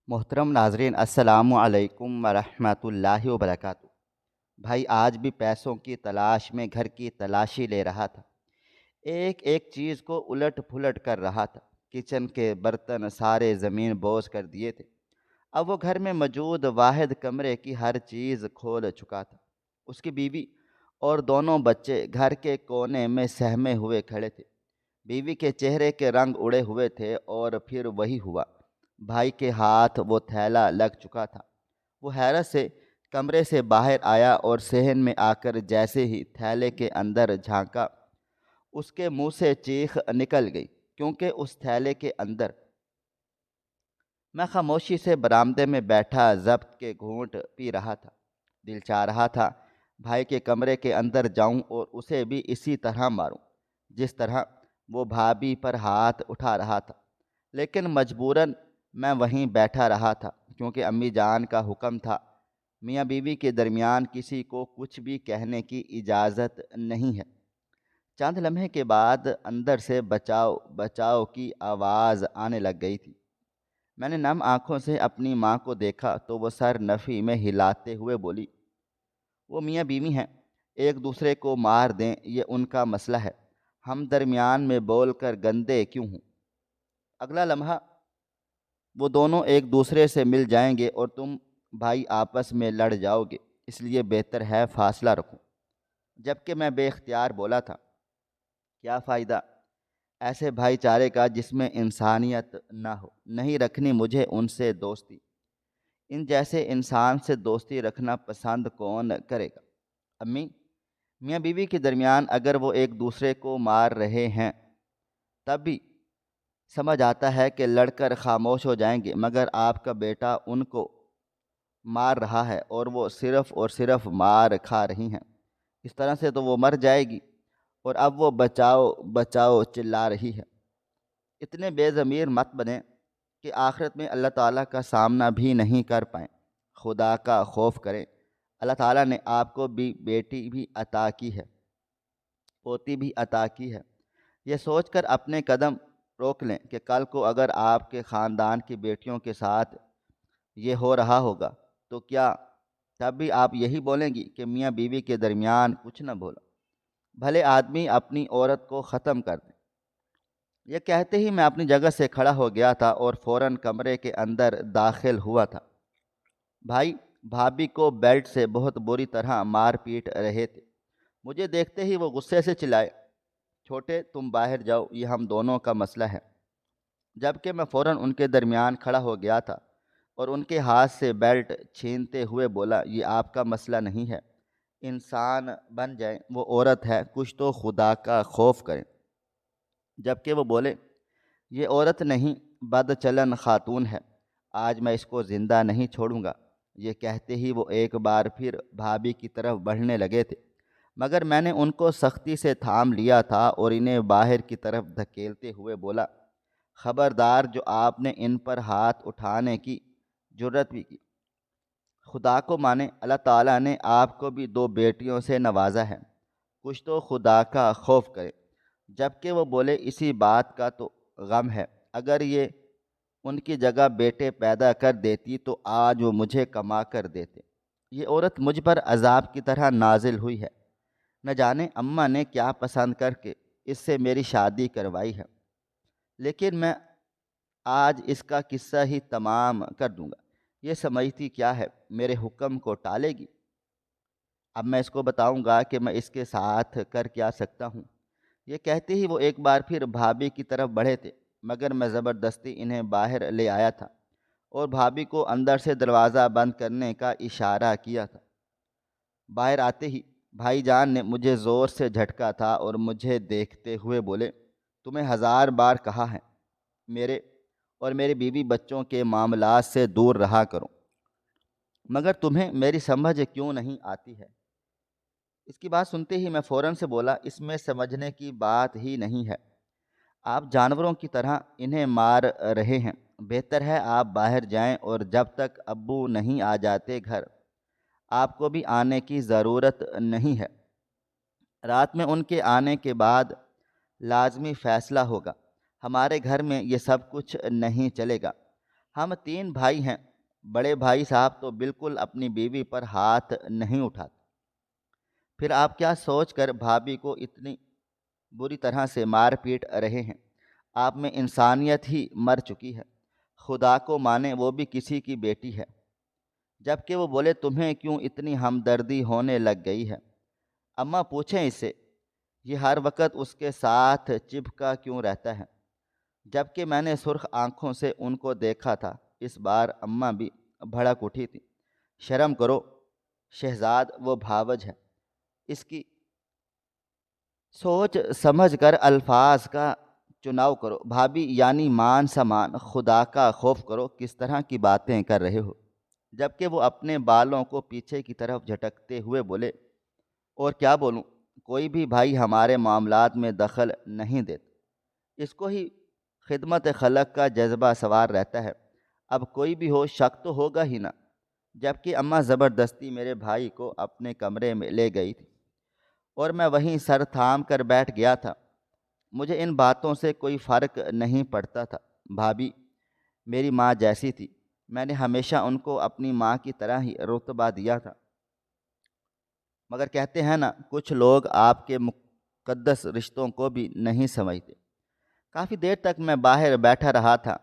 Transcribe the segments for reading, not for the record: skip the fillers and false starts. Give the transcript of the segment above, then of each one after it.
محترم ناظرین السلام علیکم ورحمۃ اللہ وبرکاتہ۔ بھائی آج بھی پیسوں کی تلاش میں گھر کی تلاشی لے رہا تھا۔ ایک ایک چیز کو الٹ پھلٹ کر رہا تھا۔ کچن کے برتن سارے زمین بوس کر دیے تھے۔ اب وہ گھر میں موجود واحد کمرے کی ہر چیز کھول چکا تھا۔ اس کی بیوی اور دونوں بچے گھر کے کونے میں سہمے ہوئے کھڑے تھے۔ بیوی کے چہرے کے رنگ اڑے ہوئے تھے اور پھر وہی ہوا۔ بھائی کے ہاتھ وہ تھیلا لگ چکا تھا۔ وہ حیرت سے کمرے سے باہر آیا اور صحن میں آ کر جیسے ہی تھیلے کے اندر جھانکا، اس کے منہ سے چیخ نکل گئی، کیونکہ اس تھیلے کے اندر… میں خاموشی سے برآمدے میں بیٹھا ضبط کے گھونٹ پی رہا تھا۔ دل چاہ رہا تھا بھائی کے کمرے کے اندر جاؤں اور اسے بھی اسی طرح ماروں جس طرح وہ بھابھی پر ہاتھ اٹھا رہا تھا، لیکن مجبوراً میں وہیں بیٹھا رہا تھا، کیونکہ امی جان کا حکم تھا، میاں بیوی کے درمیان کسی کو کچھ بھی کہنے کی اجازت نہیں ہے۔ چند لمحے کے بعد اندر سے بچاؤ بچاؤ کی آواز آنے لگ گئی تھی۔ میں نے نم آنکھوں سے اپنی ماں کو دیکھا تو وہ سر نفی میں ہلاتے ہوئے بولی، وہ میاں بیوی ہیں، ایک دوسرے کو مار دیں یہ ان کا مسئلہ ہے، ہم درمیان میں بول کر گندے کیوں ہوں؟ اگلا لمحہ وہ دونوں ایک دوسرے سے مل جائیں گے اور تم بھائی آپس میں لڑ جاؤ گے، اس لیے بہتر ہے فاصلہ رکھو۔ جبکہ میں بے اختیار بولا تھا، کیا فائدہ ایسے بھائی چارے کا جس میں انسانیت نہ ہو؟ نہیں رکھنی مجھے ان سے دوستی۔ ان جیسے انسان سے دوستی رکھنا پسند کون کرے گا؟ امی، میاں بیوی کے درمیان اگر وہ ایک دوسرے کو مار رہے ہیں تب بھی سمجھ آتا ہے کہ لڑ کر خاموش ہو جائیں گے، مگر آپ کا بیٹا ان کو مار رہا ہے اور وہ صرف اور صرف مار کھا رہی ہیں۔ اس طرح سے تو وہ مر جائے گی، اور اب وہ بچاؤ بچاؤ چلا رہی ہے۔ اتنے بے ضمیر مت بنیں کہ آخرت میں اللہ تعالیٰ کا سامنا بھی نہیں کر پائیں۔ خدا کا خوف کریں۔ اللہ تعالیٰ نے آپ کو بھی بیٹی بھی عطا کی ہے، پوتی بھی عطا کی ہے۔ یہ سوچ کر اپنے قدم روک لیں کہ کل کو اگر آپ کے خاندان کی بیٹیوں کے ساتھ یہ ہو رہا ہوگا تو کیا تب بھی آپ یہی بولیں گی کہ میاں بیوی کے درمیان کچھ نہ بولا؟ بھلے آدمی اپنی عورت کو ختم کر دے۔ یہ کہتے ہی میں اپنی جگہ سے کھڑا ہو گیا تھا اور فوراً کمرے کے اندر داخل ہوا تھا۔ بھائی بھابھی کو بیلٹ سے بہت بری طرح مار پیٹ رہے تھے۔ مجھے دیکھتے ہی وہ غصے سے چلائے، چھوٹے تم باہر جاؤ، یہ ہم دونوں کا مسئلہ ہے۔ جبکہ میں فوراً ان کے درمیان کھڑا ہو گیا تھا اور ان کے ہاتھ سے بیلٹ چھینتے ہوئے بولا، یہ آپ کا مسئلہ نہیں ہے، انسان بن جائیں، وہ عورت ہے، کچھ تو خدا کا خوف کریں۔ جبکہ وہ بولے، یہ عورت نہیں، بد چلن خاتون ہے، آج میں اس کو زندہ نہیں چھوڑوں گا۔ یہ کہتے ہی وہ ایک بار پھر بھابھی کی طرف بڑھنے لگے تھے، مگر میں نے ان کو سختی سے تھام لیا تھا اور انہیں باہر کی طرف دھکیلتے ہوئے بولا، خبردار، جو آپ نے ان پر ہاتھ اٹھانے کی جرت بھی کی، خدا کو مانے، اللہ تعالیٰ نے آپ کو بھی دو بیٹیوں سے نوازا ہے، کچھ تو خدا کا خوف کرے۔ جبکہ وہ بولے، اسی بات کا تو غم ہے، اگر یہ ان کی جگہ بیٹے پیدا کر دیتی تو آج وہ مجھے کما کر دیتے۔ یہ عورت مجھ پر عذاب کی طرح نازل ہوئی ہے، نہ جانے اماں نے کیا پسند کر کے اس سے میری شادی کروائی ہے، لیکن میں آج اس کا قصہ ہی تمام کر دوں گا۔ یہ سمجھتی کیا ہے میرے حکم کو ٹالے گی؟ اب میں اس کو بتاؤں گا کہ میں اس کے ساتھ کر کیا سکتا ہوں۔ یہ کہتے ہی وہ ایک بار پھر بھابھی کی طرف بڑھے تھے، مگر میں زبردستی انہیں باہر لے آیا تھا اور بھابھی کو اندر سے دروازہ بند کرنے کا اشارہ کیا تھا۔ باہر آتے ہی بھائی جان نے مجھے زور سے جھٹکا تھا اور مجھے دیکھتے ہوئے بولے، تمہیں 1000 بار کہا ہے میرے اور میری بیوی بچوں کے معاملات سے دور رہا کرو، مگر تمہیں میری سمجھ کیوں نہیں آتی ہے؟ اس کی بات سنتے ہی میں فوراً سے بولا، اس میں سمجھنے کی بات ہی نہیں ہے، آپ جانوروں کی طرح انہیں مار رہے ہیں، بہتر ہے آپ باہر جائیں اور جب تک ابو نہیں آ جاتے گھر، آپ کو بھی آنے کی ضرورت نہیں ہے۔ رات میں ان کے آنے کے بعد لازمی فیصلہ ہوگا۔ ہمارے گھر میں یہ سب کچھ نہیں چلے گا۔ ہم 3 بھائی ہیں، بڑے بھائی صاحب تو بالکل اپنی بیوی پر ہاتھ نہیں اٹھاتے، پھر آپ کیا سوچ کر بھابھی کو اتنی بری طرح سے مار پیٹ رہے ہیں؟ آپ میں انسانیت ہی مر چکی ہے، خدا کو مانے وہ بھی کسی کی بیٹی ہے۔ جب کہ وہ بولے تمہیں کیوں اتنی ہمدردی ہونے لگ گئی ہے؟ اماں پوچھیں اس سے، یہ ہر وقت اس کے ساتھ چپکا کیوں رہتا ہے؟ جب کہ میں نے سرخ آنکھوں سے ان کو دیکھا تھا۔ اس بار اماں بھی بھڑک اٹھی تھی۔ شرم کرو شہزاد، وہ بھاوج ہے، اس کی سوچ سمجھ کر الفاظ کا چناؤ کرو۔ بھابھی یعنی مان سمان، خدا کا خوف کرو، کس طرح کی باتیں کر رہے ہو؟ جبکہ وہ اپنے بالوں کو پیچھے کی طرف جھٹکتے ہوئے بولے، اور کیا بولوں، کوئی بھی بھائی ہمارے معاملات میں دخل نہیں دیتا، اس کو ہی خدمت خلق کا جذبہ سوار رہتا ہے، اب کوئی بھی ہو شک تو ہوگا ہی نا۔ جبکہ اماں زبردستی میرے بھائی کو اپنے کمرے میں لے گئی تھی اور میں وہیں سر تھام کر بیٹھ گیا تھا۔ مجھے ان باتوں سے کوئی فرق نہیں پڑتا تھا۔ بھابھی میری ماں جیسی تھی، میں نے ہمیشہ ان کو اپنی ماں کی طرح ہی رتبہ دیا تھا، مگر کہتے ہیں نا کچھ لوگ آپ کے مقدس رشتوں کو بھی نہیں سمجھتے۔ کافی دیر تک میں باہر بیٹھا رہا تھا،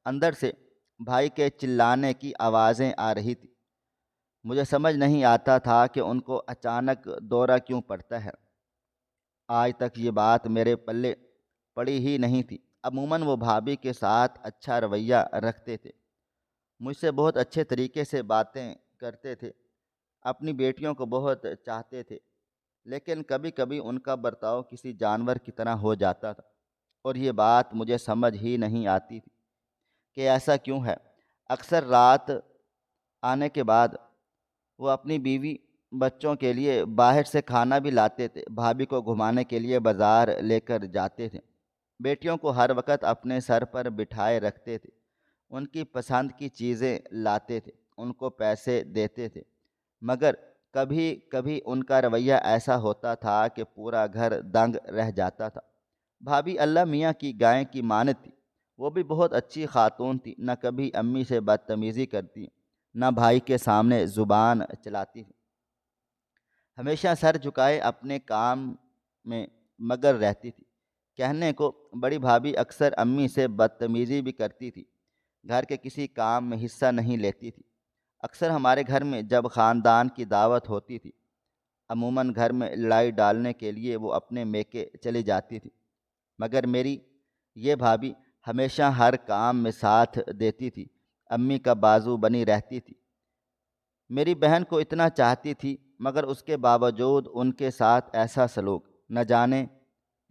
اندر سے بھائی کے چلانے کی آوازیں آ رہی تھی۔ مجھے سمجھ نہیں آتا تھا کہ ان کو اچانک دورہ کیوں پڑتا ہے۔ آج تک یہ بات میرے پلے پڑی ہی نہیں تھی۔ عموماً وہ بھابھی کے ساتھ اچھا رویہ رکھتے تھے، مجھ سے بہت اچھے طریقے سے باتیں کرتے تھے، اپنی بیٹیوں کو بہت چاہتے تھے، لیکن کبھی کبھی ان کا برتاؤ کسی جانور کی طرح ہو جاتا تھا، اور یہ بات مجھے سمجھ ہی نہیں آتی تھی کہ ایسا کیوں ہے۔ اکثر رات آنے کے بعد وہ اپنی بیوی بچوں کے لیے باہر سے کھانا بھی لاتے تھے، بھابھی کو گھمانے کے لیے بازار لے کر جاتے تھے، بیٹیوں کو ہر وقت اپنے سر پر بٹھائے رکھتے تھے، ان کی پسند کی چیزیں لاتے تھے، ان کو پیسے دیتے تھے، مگر کبھی کبھی ان کا رویہ ایسا ہوتا تھا کہ پورا گھر دنگ رہ جاتا تھا۔ بھابھی اللہ میاں کی گائے کی مانند تھی، وہ بھی بہت اچھی خاتون تھی، نہ کبھی امی سے بدتمیزی کرتی، نہ بھائی کے سامنے زبان چلاتی تھی، ہمیشہ سر جھکائے اپنے کام میں مگن رہتی تھی۔ کہنے کو بڑی بھابھی اکثر امی سے بدتمیزی بھی کرتی تھی، گھر کے کسی کام میں حصہ نہیں لیتی تھی۔ اکثر ہمارے گھر میں جب خاندان کی دعوت ہوتی تھی، عموماً گھر میں لڑائی ڈالنے کے لیے وہ اپنے میکے چلی جاتی تھی، مگر میری یہ بھابھی ہمیشہ ہر کام میں ساتھ دیتی تھی، امی کا بازو بنی رہتی تھی، میری بہن کو اتنا چاہتی تھی، مگر اس کے باوجود ان کے ساتھ ایسا سلوک نہ جانے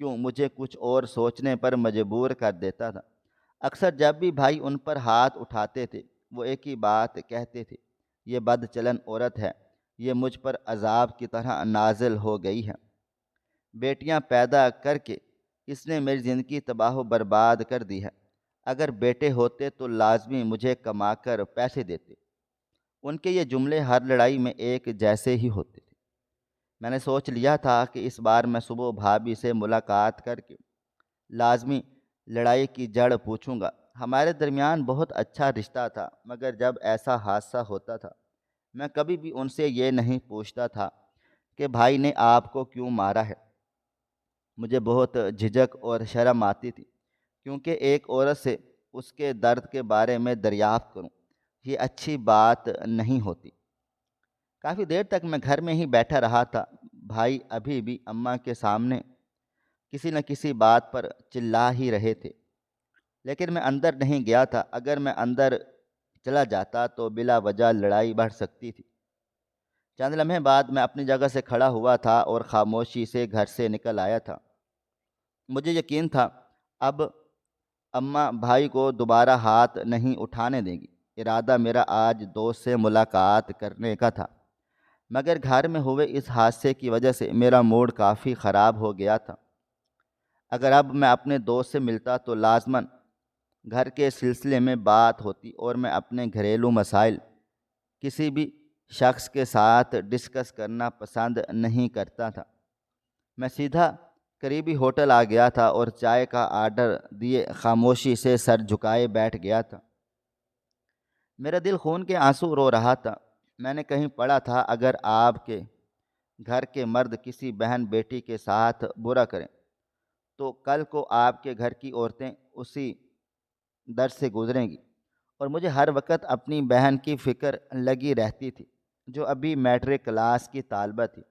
کیوں مجھے کچھ اور سوچنے پر مجبور کر دیتا تھا۔ اکثر جب بھی بھائی ان پر ہاتھ اٹھاتے تھے، وہ ایک ہی بات کہتے تھے، یہ بد چلن عورت ہے، یہ مجھ پر عذاب کی طرح نازل ہو گئی ہے، بیٹیاں پیدا کر کے اس نے میری زندگی تباہ و برباد کر دی ہے، اگر بیٹے ہوتے تو لازمی مجھے کما کر پیسے دیتے۔ ان کے یہ جملے ہر لڑائی میں ایک جیسے ہی ہوتے تھے۔ میں نے سوچ لیا تھا کہ اس بار میں صبح بھابھی سے ملاقات کر کے لازمی لڑائی کی جڑ پوچھوں گا۔ ہمارے درمیان بہت اچھا رشتہ تھا، مگر جب ایسا حادثہ ہوتا تھا میں کبھی بھی ان سے یہ نہیں پوچھتا تھا کہ بھائی نے آپ کو کیوں مارا ہے۔ مجھے بہت جھجک اور شرم آتی تھی، کیونکہ ایک عورت سے اس کے درد کے بارے میں دریافت کروں، یہ اچھی بات نہیں ہوتی۔ کافی دیر تک میں گھر میں ہی بیٹھا رہا تھا۔ بھائی ابھی بھی اماں کے سامنے کسی نہ کسی بات پر چلا ہی رہے تھے، لیکن میں اندر نہیں گیا تھا۔ اگر میں اندر چلا جاتا تو بلا وجہ لڑائی بڑھ سکتی تھی۔ چند لمحے بعد میں اپنی جگہ سے کھڑا ہوا تھا اور خاموشی سے گھر سے نکل آیا تھا۔ مجھے یقین تھا اب اماں بھائی کو دوبارہ ہاتھ نہیں اٹھانے دیں گی۔ ارادہ میرا آج دوست سے ملاقات کرنے کا تھا، مگر گھر میں ہوئے اس حادثے کی وجہ سے میرا موڈ کافی خراب ہو گیا تھا۔ اگر اب میں اپنے دوست سے ملتا تو لازماً گھر کے سلسلے میں بات ہوتی، اور میں اپنے گھریلو مسائل کسی بھی شخص کے ساتھ ڈسکس کرنا پسند نہیں کرتا تھا۔ میں سیدھا قریبی ہوٹل آ گیا تھا اور چائے کا آرڈر دیے خاموشی سے سر جھکائے بیٹھ گیا تھا۔ میرا دل خون کے آنسو رو رہا تھا۔ میں نے کہیں پڑھا تھا اگر آپ کے گھر کے مرد کسی بہن بیٹی کے ساتھ برا کریں تو کل کو آپ کے گھر کی عورتیں اسی در سے گزریں گی، اور مجھے ہر وقت اپنی بہن کی فکر لگی رہتی تھی جو ابھی میٹرک کلاس کی طالبہ تھی۔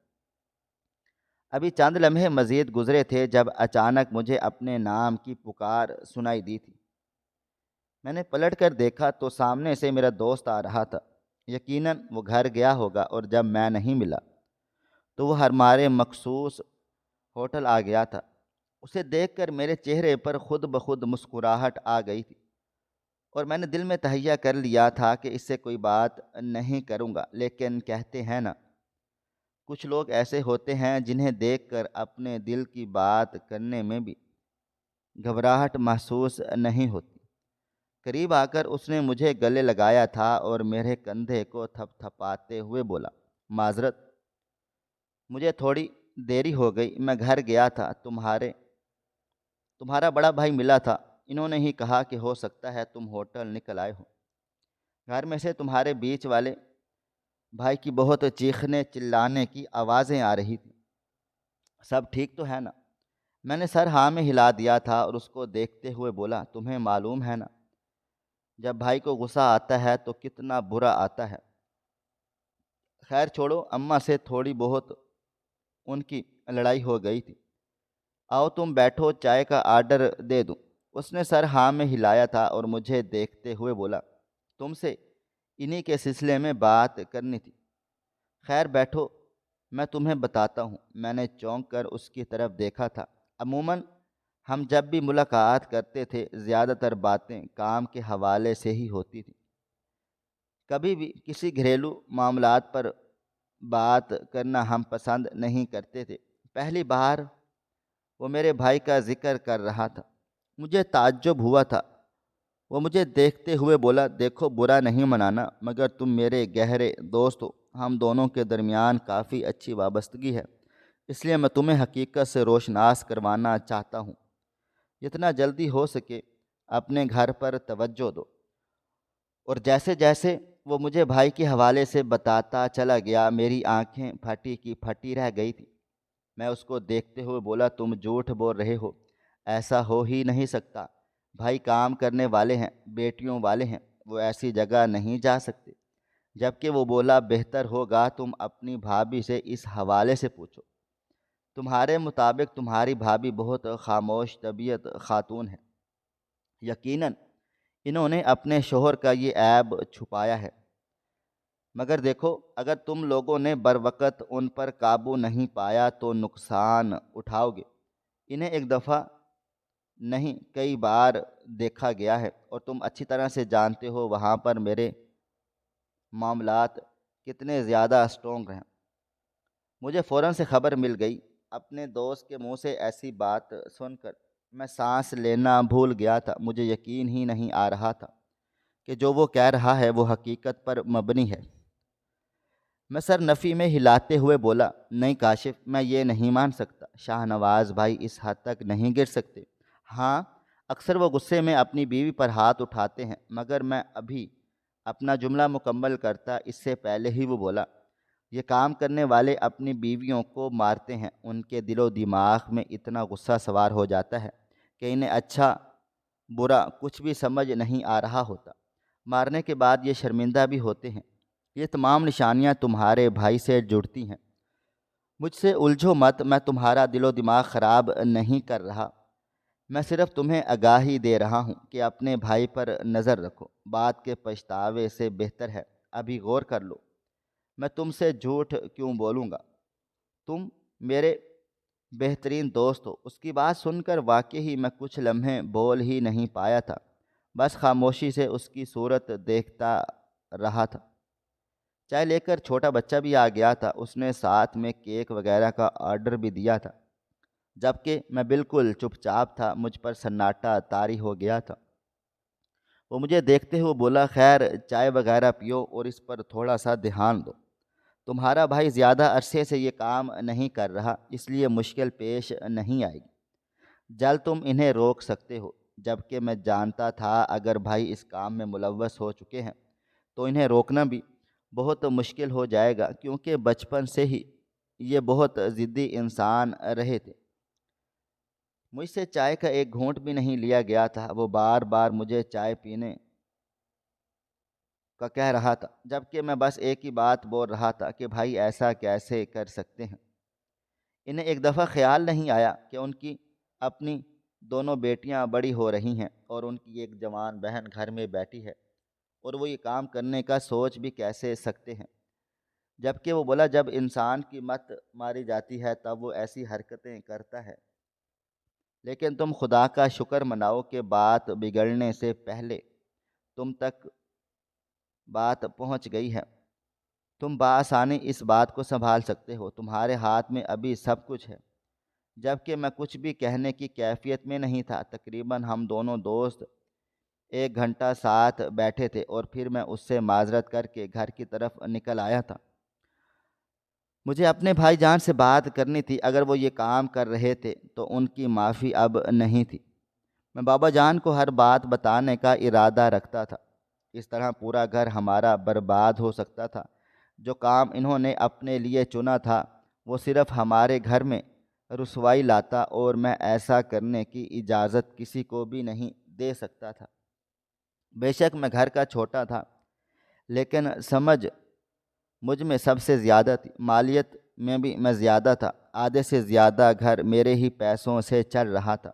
ابھی چند لمحے مزید گزرے تھے جب اچانک مجھے اپنے نام کی پکار سنائی دی تھی۔ میں نے پلٹ کر دیکھا تو سامنے سے میرا دوست آ رہا تھا۔ یقیناً وہ گھر گیا ہوگا، اور جب میں نہیں ملا تو وہ ہمارے مخصوص ہوٹل آ گیا تھا۔ اسے دیکھ کر میرے چہرے پر خود بخود مسکراہٹ آ گئی تھی، اور میں نے دل میں تہیہ کر لیا تھا کہ اس سے کوئی بات نہیں کروں گا، لیکن کہتے ہیں نا، کچھ لوگ ایسے ہوتے ہیں جنہیں دیکھ کر اپنے دل کی بات کرنے میں بھی گھبراہٹ محسوس نہیں ہوتی۔ قریب آ کر اس نے مجھے گلے لگایا تھا اور میرے کندھے کو تھپ تھپاتے ہوئے بولا، معذرت، مجھے تھوڑی دیری ہو گئی، میں گھر گیا تھا، تمہارا بڑا بھائی ملا تھا، انہوں نے ہی کہا کہ ہو سکتا ہے تم ہوٹل نکل آئے ہو۔ گھر میں سے تمہارے بیچ والے بھائی کی بہت چیخنے چلانے کی آوازیں آ رہی تھیں، سب ٹھیک تو ہے نا؟ میں نے سر ہاں میں ہلا دیا تھا اور اس کو دیکھتے ہوئے بولا، تمہیں معلوم ہے نا، جب بھائی کو غصہ آتا ہے تو کتنا برا آتا ہے۔ خیر چھوڑو، اماں سے تھوڑی بہت ان کی لڑائی ہو گئی تھی، آؤ تم بیٹھو، چائے کا آرڈر دے دوں؟ اس نے سر ہاں میں ہلایا تھا اور مجھے دیکھتے ہوئے بولا، تم سے انہی کے سلسلے میں بات کرنی تھی۔ خیر بیٹھو، میں تمہیں بتاتا ہوں۔ میں نے چونک کر اس کی طرف دیکھا تھا۔ عموماً ہم جب بھی ملاقات کرتے تھے زیادہ تر باتیں کام کے حوالے سے ہی ہوتی تھیں، کبھی بھی کسی گھریلو معاملات پر بات کرنا ہم پسند نہیں کرتے تھے۔ پہلی بار وہ میرے بھائی کا ذکر کر رہا تھا، مجھے تعجب ہوا تھا۔ وہ مجھے دیکھتے ہوئے بولا، دیکھو برا نہیں منانا، مگر تم میرے گہرے دوست ہو، ہم دونوں کے درمیان کافی اچھی وابستگی ہے، اس لیے میں تمہیں حقیقت سے روشناس کروانا چاہتا ہوں۔ جتنا جلدی ہو سکے اپنے گھر پر توجہ دو۔ اور جیسے جیسے وہ مجھے بھائی کے حوالے سے بتاتا چلا گیا، میری آنکھیں پھٹی کی پھٹی رہ گئی تھی۔ میں اس کو دیکھتے ہوئے بولا، تم جھوٹ بول رہے ہو، ایسا ہو ہی نہیں سکتا۔ بھائی کام کرنے والے ہیں، بیٹیوں والے ہیں، وہ ایسی جگہ نہیں جا سکتے۔ جبکہ وہ بولا، بہتر ہوگا تم اپنی بھابھی سے اس حوالے سے پوچھو۔ تمہارے مطابق تمہاری بھابھی بہت خاموش طبیعت خاتون ہے، یقیناً انہوں نے اپنے شوہر کا یہ عیب چھپایا ہے، مگر دیکھو اگر تم لوگوں نے بروقت ان پر قابو نہیں پایا تو نقصان اٹھاؤ گے۔ انہیں ایک دفعہ نہیں کئی بار دیکھا گیا ہے، اور تم اچھی طرح سے جانتے ہو وہاں پر میرے معاملات کتنے زیادہ اسٹرانگ ہیں۔ مجھے فوراً سے خبر مل گئی۔ اپنے دوست کے منہ سے ایسی بات سن کر میں سانس لینا بھول گیا تھا۔ مجھے یقین ہی نہیں آ رہا تھا کہ جو وہ کہہ رہا ہے وہ حقیقت پر مبنی ہے۔ میں سر نفی میں ہلاتے ہوئے بولا، نہیں کاشف، میں یہ نہیں مان سکتا، شاہ نواز بھائی اس حد تک نہیں گر سکتے۔ ہاں، اکثر وہ غصے میں اپنی بیوی پر ہاتھ اٹھاتے ہیں، مگر میں ابھی اپنا جملہ مکمل کرتا اس سے پہلے ہی وہ بولا، یہ کام کرنے والے اپنی بیویوں کو مارتے ہیں، ان کے دل و دماغ میں اتنا غصہ سوار ہو جاتا ہے کہ انہیں اچھا برا کچھ بھی سمجھ نہیں آ رہا ہوتا، مارنے کے بعد یہ شرمندہ بھی ہوتے ہیں۔ یہ تمام نشانیاں تمہارے بھائی سے جڑتی ہیں۔ مجھ سے الجھو مت، میں تمہارا دل و دماغ خراب نہیں کر رہا، میں صرف تمہیں آگاہی دے رہا ہوں کہ اپنے بھائی پر نظر رکھو، بعد کے پچھتاوے سے بہتر ہے ابھی غور کر لو۔ میں تم سے جھوٹ کیوں بولوں گا؟ تم میرے بہترین دوست ہو۔ اس کی بات سن کر واقعی میں کچھ لمحے بول ہی نہیں پایا تھا، بس خاموشی سے اس کی صورت دیکھتا رہا تھا۔ چائے لے کر چھوٹا بچہ بھی آ گیا تھا، اس نے ساتھ میں کیک وغیرہ کا آرڈر بھی دیا تھا، جبکہ میں بالکل چپ چاپ تھا۔ مجھ پر سناٹا طاری ہو گیا تھا۔ وہ مجھے دیکھتے ہوئے بولا، خیر چائے وغیرہ پیو اور اس پر تھوڑا سا دھیان دو۔ تمہارا بھائی زیادہ عرصے سے یہ کام نہیں کر رہا، اس لیے مشکل پیش نہیں آئے گی، جلد تم انہیں روک سکتے ہو۔ جبکہ میں جانتا تھا اگر بھائی اس کام میں ملوث ہو چکے ہیں تو انہیں روکنا بھی بہت مشکل ہو جائے گا، کیونکہ بچپن سے ہی یہ بہت ضدی انسان رہے تھے۔ مجھ سے چائے کا ایک گھونٹ بھی نہیں لیا گیا تھا، وہ بار بار مجھے چائے پینے کا کہہ رہا تھا، جبکہ میں بس ایک ہی بات بول رہا تھا کہ بھائی ایسا کیسے کر سکتے ہیں۔ انہیں ایک دفعہ خیال نہیں آیا کہ ان کی اپنی دونوں بیٹیاں بڑی ہو رہی ہیں اور ان کی ایک جوان بہن گھر میں بیٹھی ہے، اور وہ یہ کام کرنے کا سوچ بھی کیسے سکتے ہیں۔ جبکہ وہ بولا جب انسان کی مت ماری جاتی ہے تب وہ ایسی حرکتیں کرتا ہے، لیکن تم خدا کا شکر مناؤ کہ بات بگڑنے سے پہلے تم تک بات پہنچ گئی ہے۔ تم بآسانی اس بات کو سنبھال سکتے ہو، تمہارے ہاتھ میں ابھی سب کچھ ہے۔ جبکہ میں کچھ بھی کہنے کی کیفیت میں نہیں تھا۔ تقریباً ہم دونوں دوست 1 گھنٹہ ساتھ بیٹھے تھے، اور پھر میں اس سے معذرت کر کے گھر کی طرف نکل آیا تھا۔ مجھے اپنے بھائی جان سے بات کرنی تھی، اگر وہ یہ کام کر رہے تھے تو ان کی معافی اب نہیں تھی۔ میں بابا جان کو ہر بات بتانے کا ارادہ رکھتا تھا، اس طرح پورا گھر ہمارا برباد ہو سکتا تھا۔ جو کام انہوں نے اپنے لیے چنا تھا وہ صرف ہمارے گھر میں رسوائی لاتا، اور میں ایسا کرنے کی اجازت کسی کو بھی نہیں دے سکتا تھا۔ بے شک میں گھر کا چھوٹا تھا، لیکن سمجھ مجھ میں سب سے زیادہ تھی۔ مالیت میں بھی میں زیادہ تھا، آدھے سے زیادہ گھر میرے ہی پیسوں سے چل رہا تھا،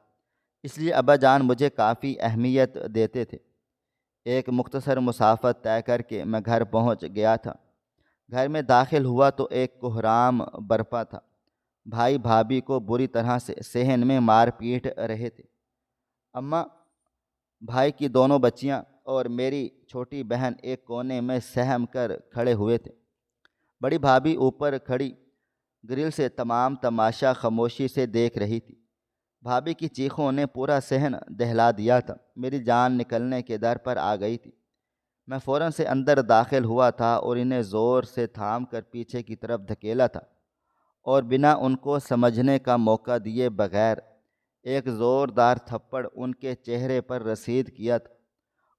اس لیے ابا جان مجھے کافی اہمیت دیتے تھے۔ ایک مختصر مسافت طے کر کے میں گھر پہنچ گیا تھا۔ گھر میں داخل ہوا تو ایک کوہرام برپا تھا۔ بھائی بھابھی کو بری طرح سے صحن میں مار پیٹ رہے تھے۔ اماں، بھائی کی دونوں بچیاں اور میری چھوٹی بہن ایک کونے میں سہم کر کھڑے ہوئے تھے۔ بڑی بھابھی اوپر کھڑی گرل سے تمام تماشا خاموشی سے دیکھ رہی تھی۔ بھابھی کی چیخوں نے پورا صحن دہلا دیا تھا۔ میری جان نکلنے کے در پر آ گئی تھی۔ میں فوراً سے اندر داخل ہوا تھا اور انہیں زور سے تھام کر پیچھے کی طرف دھکیلا تھا، اور بنا ان کو سمجھنے کا موقع دیے بغیر ایک زوردار تھپڑ ان کے چہرے پر رسید کیا تھا،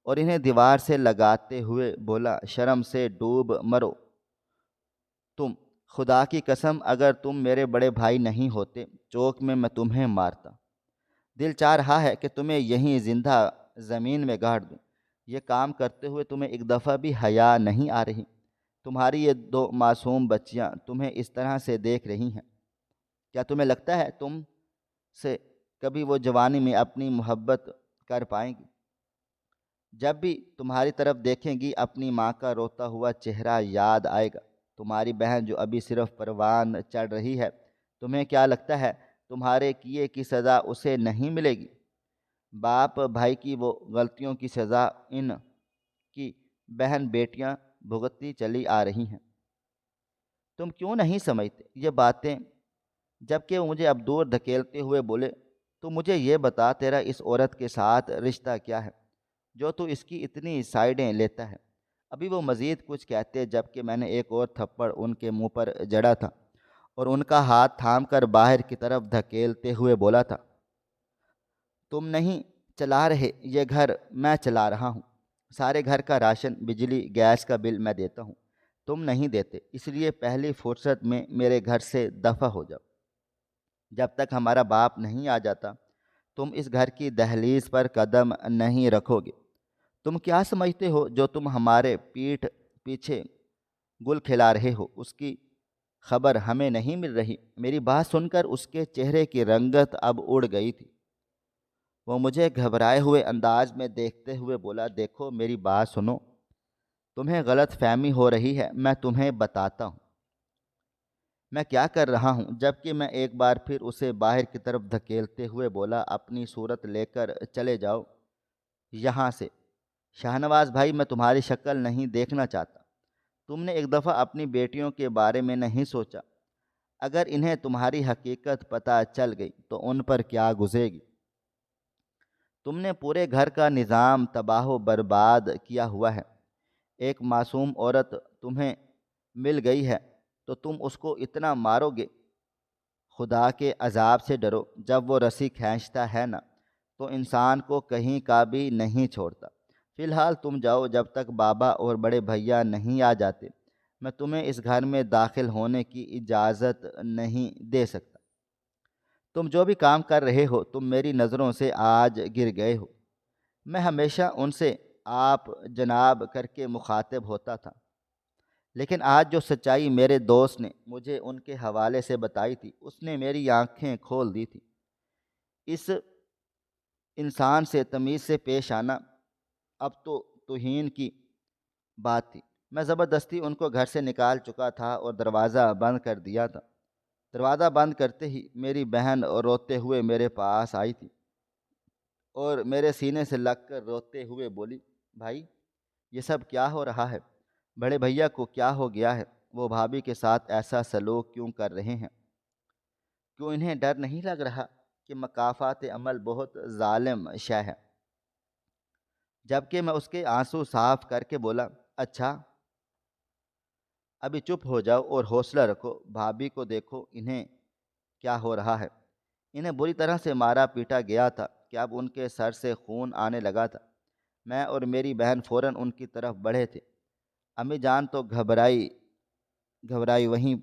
اور انہیں دیوار سے لگاتے ہوئے بولا، شرم سے ڈوب مرو تم، خدا کی قسم اگر تم میرے بڑے بھائی نہیں ہوتے چوک میں تمہیں مارتا۔ دل چاہ رہا ہے کہ تمہیں یہیں زندہ زمین میں گاڑ دوں۔ یہ کام کرتے ہوئے تمہیں ایک دفعہ بھی حیا نہیں آ رہی؟ تمہاری یہ 2 معصوم بچیاں تمہیں اس طرح سے دیکھ رہی ہیں، کیا تمہیں لگتا ہے تم سے کبھی وہ جوانی میں اپنی محبت کر پائیں گی؟ جب بھی تمہاری طرف دیکھیں گی اپنی ماں کا روتا ہوا چہرہ یاد آئے گا۔ تمہاری بہن جو ابھی صرف پروان چڑھ رہی ہے، تمہیں کیا لگتا ہے تمہارے کیے کی سزا اسے نہیں ملے گی؟ باپ بھائی کی وہ غلطیوں کی سزا ان کی بہن بیٹیاں بھگتتی چلی آ رہی ہیں۔ تم کیوں نہیں سمجھتے یہ باتیں؟ جبکہ وہ مجھے اب دور دھکیلتے ہوئے بولے، تو مجھے یہ بتا تیرا اس عورت کے ساتھ رشتہ کیا ہے جو تو اس کی اتنی سائڈیں لیتا ہے؟ ابھی وہ مزید کچھ کہتے جبکہ میں نے ایک اور تھپڑ ان کے منہ پر جڑا تھا، اور ان کا ہاتھ تھام کر باہر کی طرف دھکیلتے ہوئے بولا تھا، تم نہیں چلا رہے یہ گھر، میں چلا رہا ہوں۔ سارے گھر کا راشن، بجلی، گیس کا بل میں دیتا ہوں، تم نہیں دیتے، اس لیے پہلی فرصت میں میرے گھر سے دفع ہو جاؤ۔ جب تک ہمارا باپ نہیں آ جاتا تم اس گھر کی دہلیز پر قدم نہیں رکھو گے۔ تم کیا سمجھتے ہو جو تم ہمارے پیٹھ پیچھے گل کھلا رہے ہو اس کی خبر ہمیں نہیں مل رہی؟ میری بات سن کر اس کے چہرے کی رنگت اب اڑ گئی تھی۔ وہ مجھے گھبرائے ہوئے انداز میں دیکھتے ہوئے بولا، دیکھو میری بات سنو، تمہیں غلط فہمی ہو رہی ہے، میں تمہیں بتاتا ہوں میں کیا کر رہا ہوں۔ جبکہ میں ایک بار پھر اسے باہر کی طرف دھکیلتے ہوئے بولا، اپنی صورت لے کر چلے جاؤ یہاں سے۔ شاہنواز بھائی، میں تمہاری شکل نہیں دیکھنا چاہتا۔ تم نے ایک دفعہ اپنی بیٹیوں کے بارے میں نہیں سوچا؟ اگر انہیں تمہاری حقیقت پتہ چل گئی تو ان پر کیا گزرے گی؟ تم نے پورے گھر کا نظام تباہ و برباد کیا ہوا ہے۔ ایک معصوم عورت تمہیں مل گئی ہے تو تم اس کو اتنا مارو گے؟ خدا کے عذاب سے ڈرو، جب وہ رسی کھینچتا ہے نا تو انسان کو کہیں کا بھی نہیں چھوڑتا، فی الحال تم جاؤ، جب تک بابا اور بڑے بھیا نہیں آ جاتے میں تمہیں اس گھر میں داخل ہونے کی اجازت نہیں دے سکتا۔ تم جو بھی کام کر رہے ہو تم میری نظروں سے آج گر گئے ہو۔ میں ہمیشہ ان سے آپ جناب کر کے مخاطب ہوتا تھا، لیکن آج جو سچائی میرے دوست نے مجھے ان کے حوالے سے بتائی تھی اس نے میری آنکھیں کھول دی تھی۔ اس انسان سے تمیز سے پیش آنا اب تو توہین کی بات تھی۔ میں زبردستی ان کو گھر سے نکال چکا تھا اور دروازہ بند کر دیا تھا۔ دروازہ بند کرتے ہی میری بہن روتے ہوئے میرے پاس آئی تھی اور میرے سینے سے لگ کر روتے ہوئے بولی، بھائی یہ سب کیا ہو رہا ہے؟ بڑے بھیا کو کیا ہو گیا ہے؟ وہ بھابھی کے ساتھ ایسا سلوک کیوں کر رہے ہیں؟ کیوں انہیں ڈر نہیں لگ رہا کہ مکافات عمل بہت ظالم شے ہے؟ جبکہ میں اس کے آنسو صاف کر کے بولا، اچھا ابھی چپ ہو جاؤ اور حوصلہ رکھو، بھابھی کو دیکھو انہیں کیا ہو رہا ہے۔ انہیں بری طرح سے مارا پیٹا گیا تھا کہ اب ان کے سر سے خون آنے لگا تھا۔ میں اور میری بہن فوراً ان کی طرف بڑھے تھے۔ امی جان تو گھبرائی گھبرائی وہیں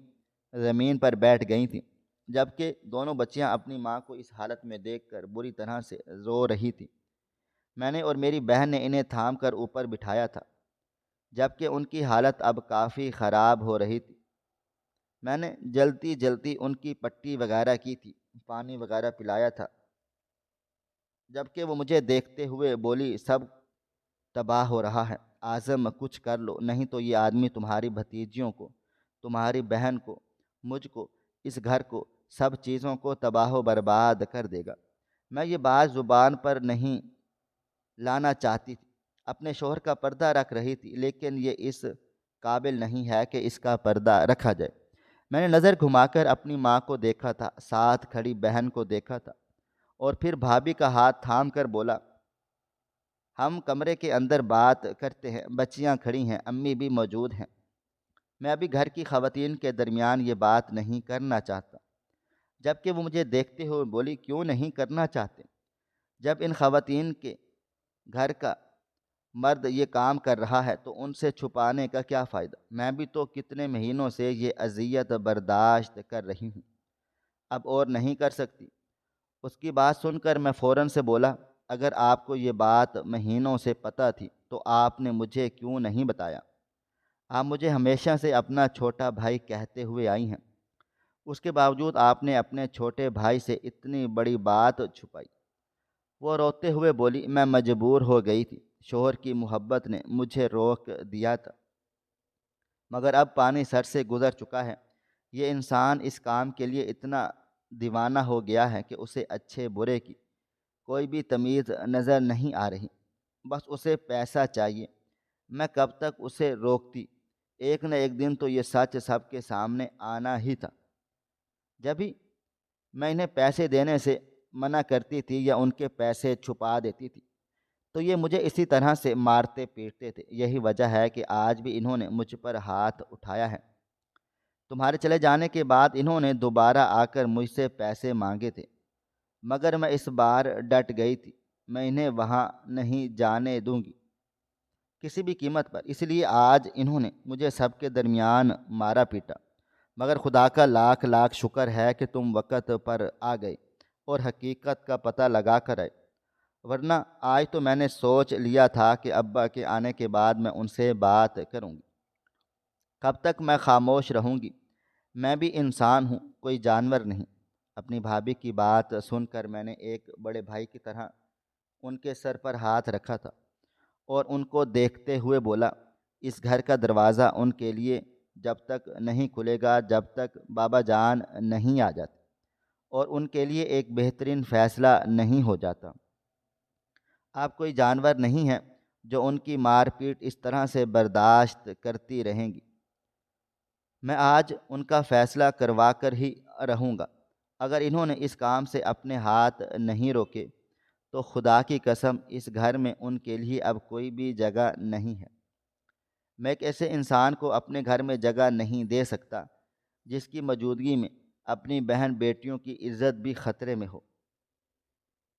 زمین پر بیٹھ گئی تھیں، جبکہ دونوں بچیاں اپنی ماں کو اس حالت میں دیکھ کر بری طرح سے رو رہی تھیں۔ میں نے اور میری بہن نے انہیں تھام کر اوپر بٹھایا تھا، جبکہ ان کی حالت اب کافی خراب ہو رہی تھی۔ میں نے جلدی جلدی ان کی پٹی وغیرہ کی تھی، پانی وغیرہ پلایا تھا، جبکہ وہ مجھے دیکھتے ہوئے بولی، سب تباہ ہو رہا ہے، اعظم کچھ کر لو، نہیں تو یہ آدمی تمہاری بھتیجیوں کو، تمہاری بہن کو، مجھ کو، اس گھر کو، سب چیزوں کو تباہ و برباد کر دے گا۔ میں یہ بات زبان پر نہیں لانا چاہتی تھی، اپنے شوہر کا پردہ رکھ رہی تھی، لیکن یہ اس قابل نہیں ہے کہ اس کا پردہ رکھا جائے۔ میں نے نظر گھما کر اپنی ماں کو دیکھا تھا، ساتھ کھڑی بہن کو دیکھا تھا، اور پھر بھابھی کا ہاتھ تھام کر بولا، ہم کمرے کے اندر بات کرتے ہیں، بچیاں کھڑی ہیں، امی بھی موجود ہیں۔ میں ابھی گھر کی خواتین کے درمیان یہ بات نہیں کرنا چاہتا۔ جبکہ وہ مجھے دیکھتے ہوئے بولی، کیوں نہیں کرنا چاہتے؟ جب ان خواتین کے گھر کا مرد یہ کام کر رہا ہے تو ان سے چھپانے کا کیا فائدہ؟ میں بھی تو کتنے مہینوں سے یہ اذیت برداشت کر رہی ہوں، اب اور نہیں کر سکتی۔ اس کی بات سن کر میں فوراً سے بولا، اگر آپ کو یہ بات مہینوں سے پتہ تھی تو آپ نے مجھے کیوں نہیں بتایا؟ آپ مجھے ہمیشہ سے اپنا چھوٹا بھائی کہتے ہوئے آئی ہیں، اس کے باوجود آپ نے اپنے چھوٹے بھائی سے اتنی بڑی بات چھپائی۔ وہ روتے ہوئے بولی، میں مجبور ہو گئی تھی، شوہر کی محبت نے مجھے روک دیا تھا، مگر اب پانی سر سے گزر چکا ہے۔ یہ انسان اس کام کے لیے اتنا دیوانہ ہو گیا ہے کہ اسے اچھے برے کی کوئی بھی تمیز نظر نہیں آ رہی، بس اسے پیسہ چاہیے۔ میں کب تک اسے روکتی؟ ایک نہ ایک دن تو یہ سچ سب کے سامنے آنا ہی تھا۔ جب ہی میں انہیں پیسے دینے سے منع کرتی تھی یا ان کے پیسے چھپا دیتی تھی تو یہ مجھے اسی طرح سے مارتے پیٹتے تھے۔ یہی وجہ ہے کہ آج بھی انہوں نے مجھ پر ہاتھ اٹھایا ہے۔ تمہارے چلے جانے کے بعد انہوں نے دوبارہ آ کر مجھ سے پیسے مانگے تھے، مگر میں اس بار ڈٹ گئی تھی، میں انہیں وہاں نہیں جانے دوں گی کسی بھی قیمت پر۔ اس لیے آج انہوں نے مجھے سب کے درمیان مارا پیٹا، مگر خدا کا لاکھ لاکھ شکر ہے کہ تم وقت پر آ گئے اور حقیقت کا پتہ لگا کر آئے، ورنہ آج تو میں نے سوچ لیا تھا کہ ابا کے آنے کے بعد میں ان سے بات کروں گی۔ کب تک میں خاموش رہوں گی؟ میں بھی انسان ہوں، کوئی جانور نہیں۔ اپنی بھابھی کی بات سن کر میں نے ایک بڑے بھائی کی طرح ان کے سر پر ہاتھ رکھا تھا اور ان کو دیکھتے ہوئے بولا، اس گھر کا دروازہ ان کے لیے جب تک نہیں کھلے گا جب تک بابا جان نہیں آ جاتے اور ان کے لیے ایک بہترین فیصلہ نہیں ہو جاتا۔ آپ کوئی جانور نہیں ہیں جو ان کی مار پیٹ اس طرح سے برداشت کرتی رہیں گی۔ میں آج ان کا فیصلہ کروا کر ہی رہوں گا۔ اگر انہوں نے اس کام سے اپنے ہاتھ نہیں روکے تو خدا کی قسم اس گھر میں ان کے لیے اب کوئی بھی جگہ نہیں ہے۔ میں ایک ایسے انسان کو اپنے گھر میں جگہ نہیں دے سکتا جس کی موجودگی میں اپنی بہن بیٹیوں کی عزت بھی خطرے میں ہو۔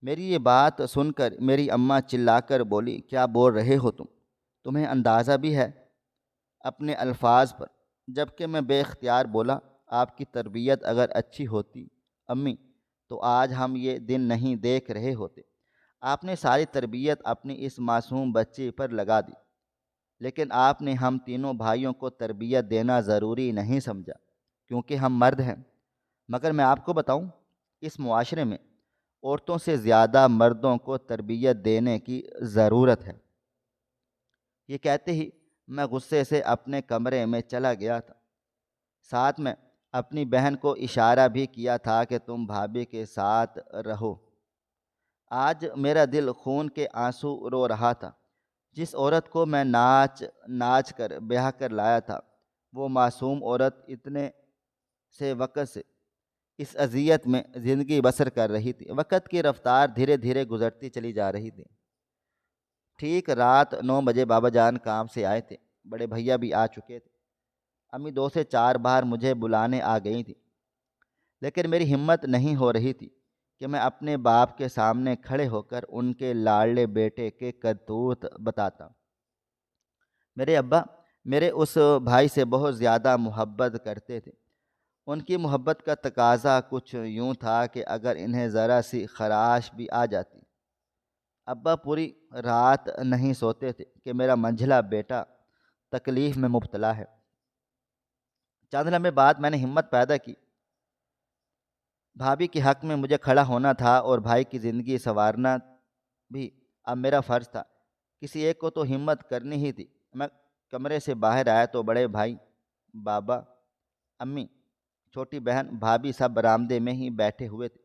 میری یہ بات سن کر میری اماں چلا کر بولی، کیا بول رہے ہو تمہیں اندازہ بھی ہے اپنے الفاظ پر؟ جبکہ میں بے اختیار بولا، آپ کی تربیت اگر اچھی ہوتی امی تو آج ہم یہ دن نہیں دیکھ رہے ہوتے۔ آپ نے ساری تربیت اپنی اس معصوم بچے پر لگا دی، لیکن آپ نے ہم تینوں بھائیوں کو تربیت دینا ضروری نہیں سمجھا کیونکہ ہم مرد ہیں۔ مگر میں آپ کو بتاؤں، اس معاشرے میں عورتوں سے زیادہ مردوں کو تربیت دینے کی ضرورت ہے۔ یہ کہتے ہی میں غصے سے اپنے کمرے میں چلا گیا تھا۔ ساتھ میں اپنی بہن کو اشارہ بھی کیا تھا کہ تم بھابھی کے ساتھ رہو۔ آج میرا دل خون کے آنسو رو رہا تھا۔ جس عورت کو میں ناچ ناچ کر بیاہ کر لایا تھا، وہ معصوم عورت اتنے سے وقت سے اس اذیت میں زندگی بسر کر رہی تھی۔ وقت کی رفتار دھیرے دھیرے گزرتی چلی جا رہی تھی۔ ٹھیک رات 9 بجے بابا جان کام سے آئے تھے۔ بڑے بھیا بھی آ چکے تھے۔ امی 2 سے 4 بار مجھے بلانے آ گئی تھی، لیکن میری ہمت نہیں ہو رہی تھی کہ میں اپنے باپ کے سامنے کھڑے ہو کر ان کے لاڈلے بیٹے کے کرتوت بتاتا۔ میرے ابا میرے اس بھائی سے بہت زیادہ محبت کرتے تھے۔ ان کی محبت کا تقاضا کچھ یوں تھا کہ اگر انہیں ذرا سی خراش بھی آ جاتی، ابا پوری رات نہیں سوتے تھے کہ میرا منجھلا بیٹا تکلیف میں مبتلا ہے۔ چند لمحے بعد میں نے ہمت پیدا کی۔ بھابھی کے حق میں مجھے کھڑا ہونا تھا اور بھائی کی زندگی سنوارنا بھی اب میرا فرض تھا۔ کسی ایک کو تو ہمت کرنی ہی تھی۔ میں کمرے سے باہر آیا تو بڑے بھائی، بابا، امی، چھوٹی بہن، بھابھی سب برآمدے میں ہی بیٹھے ہوئے تھے۔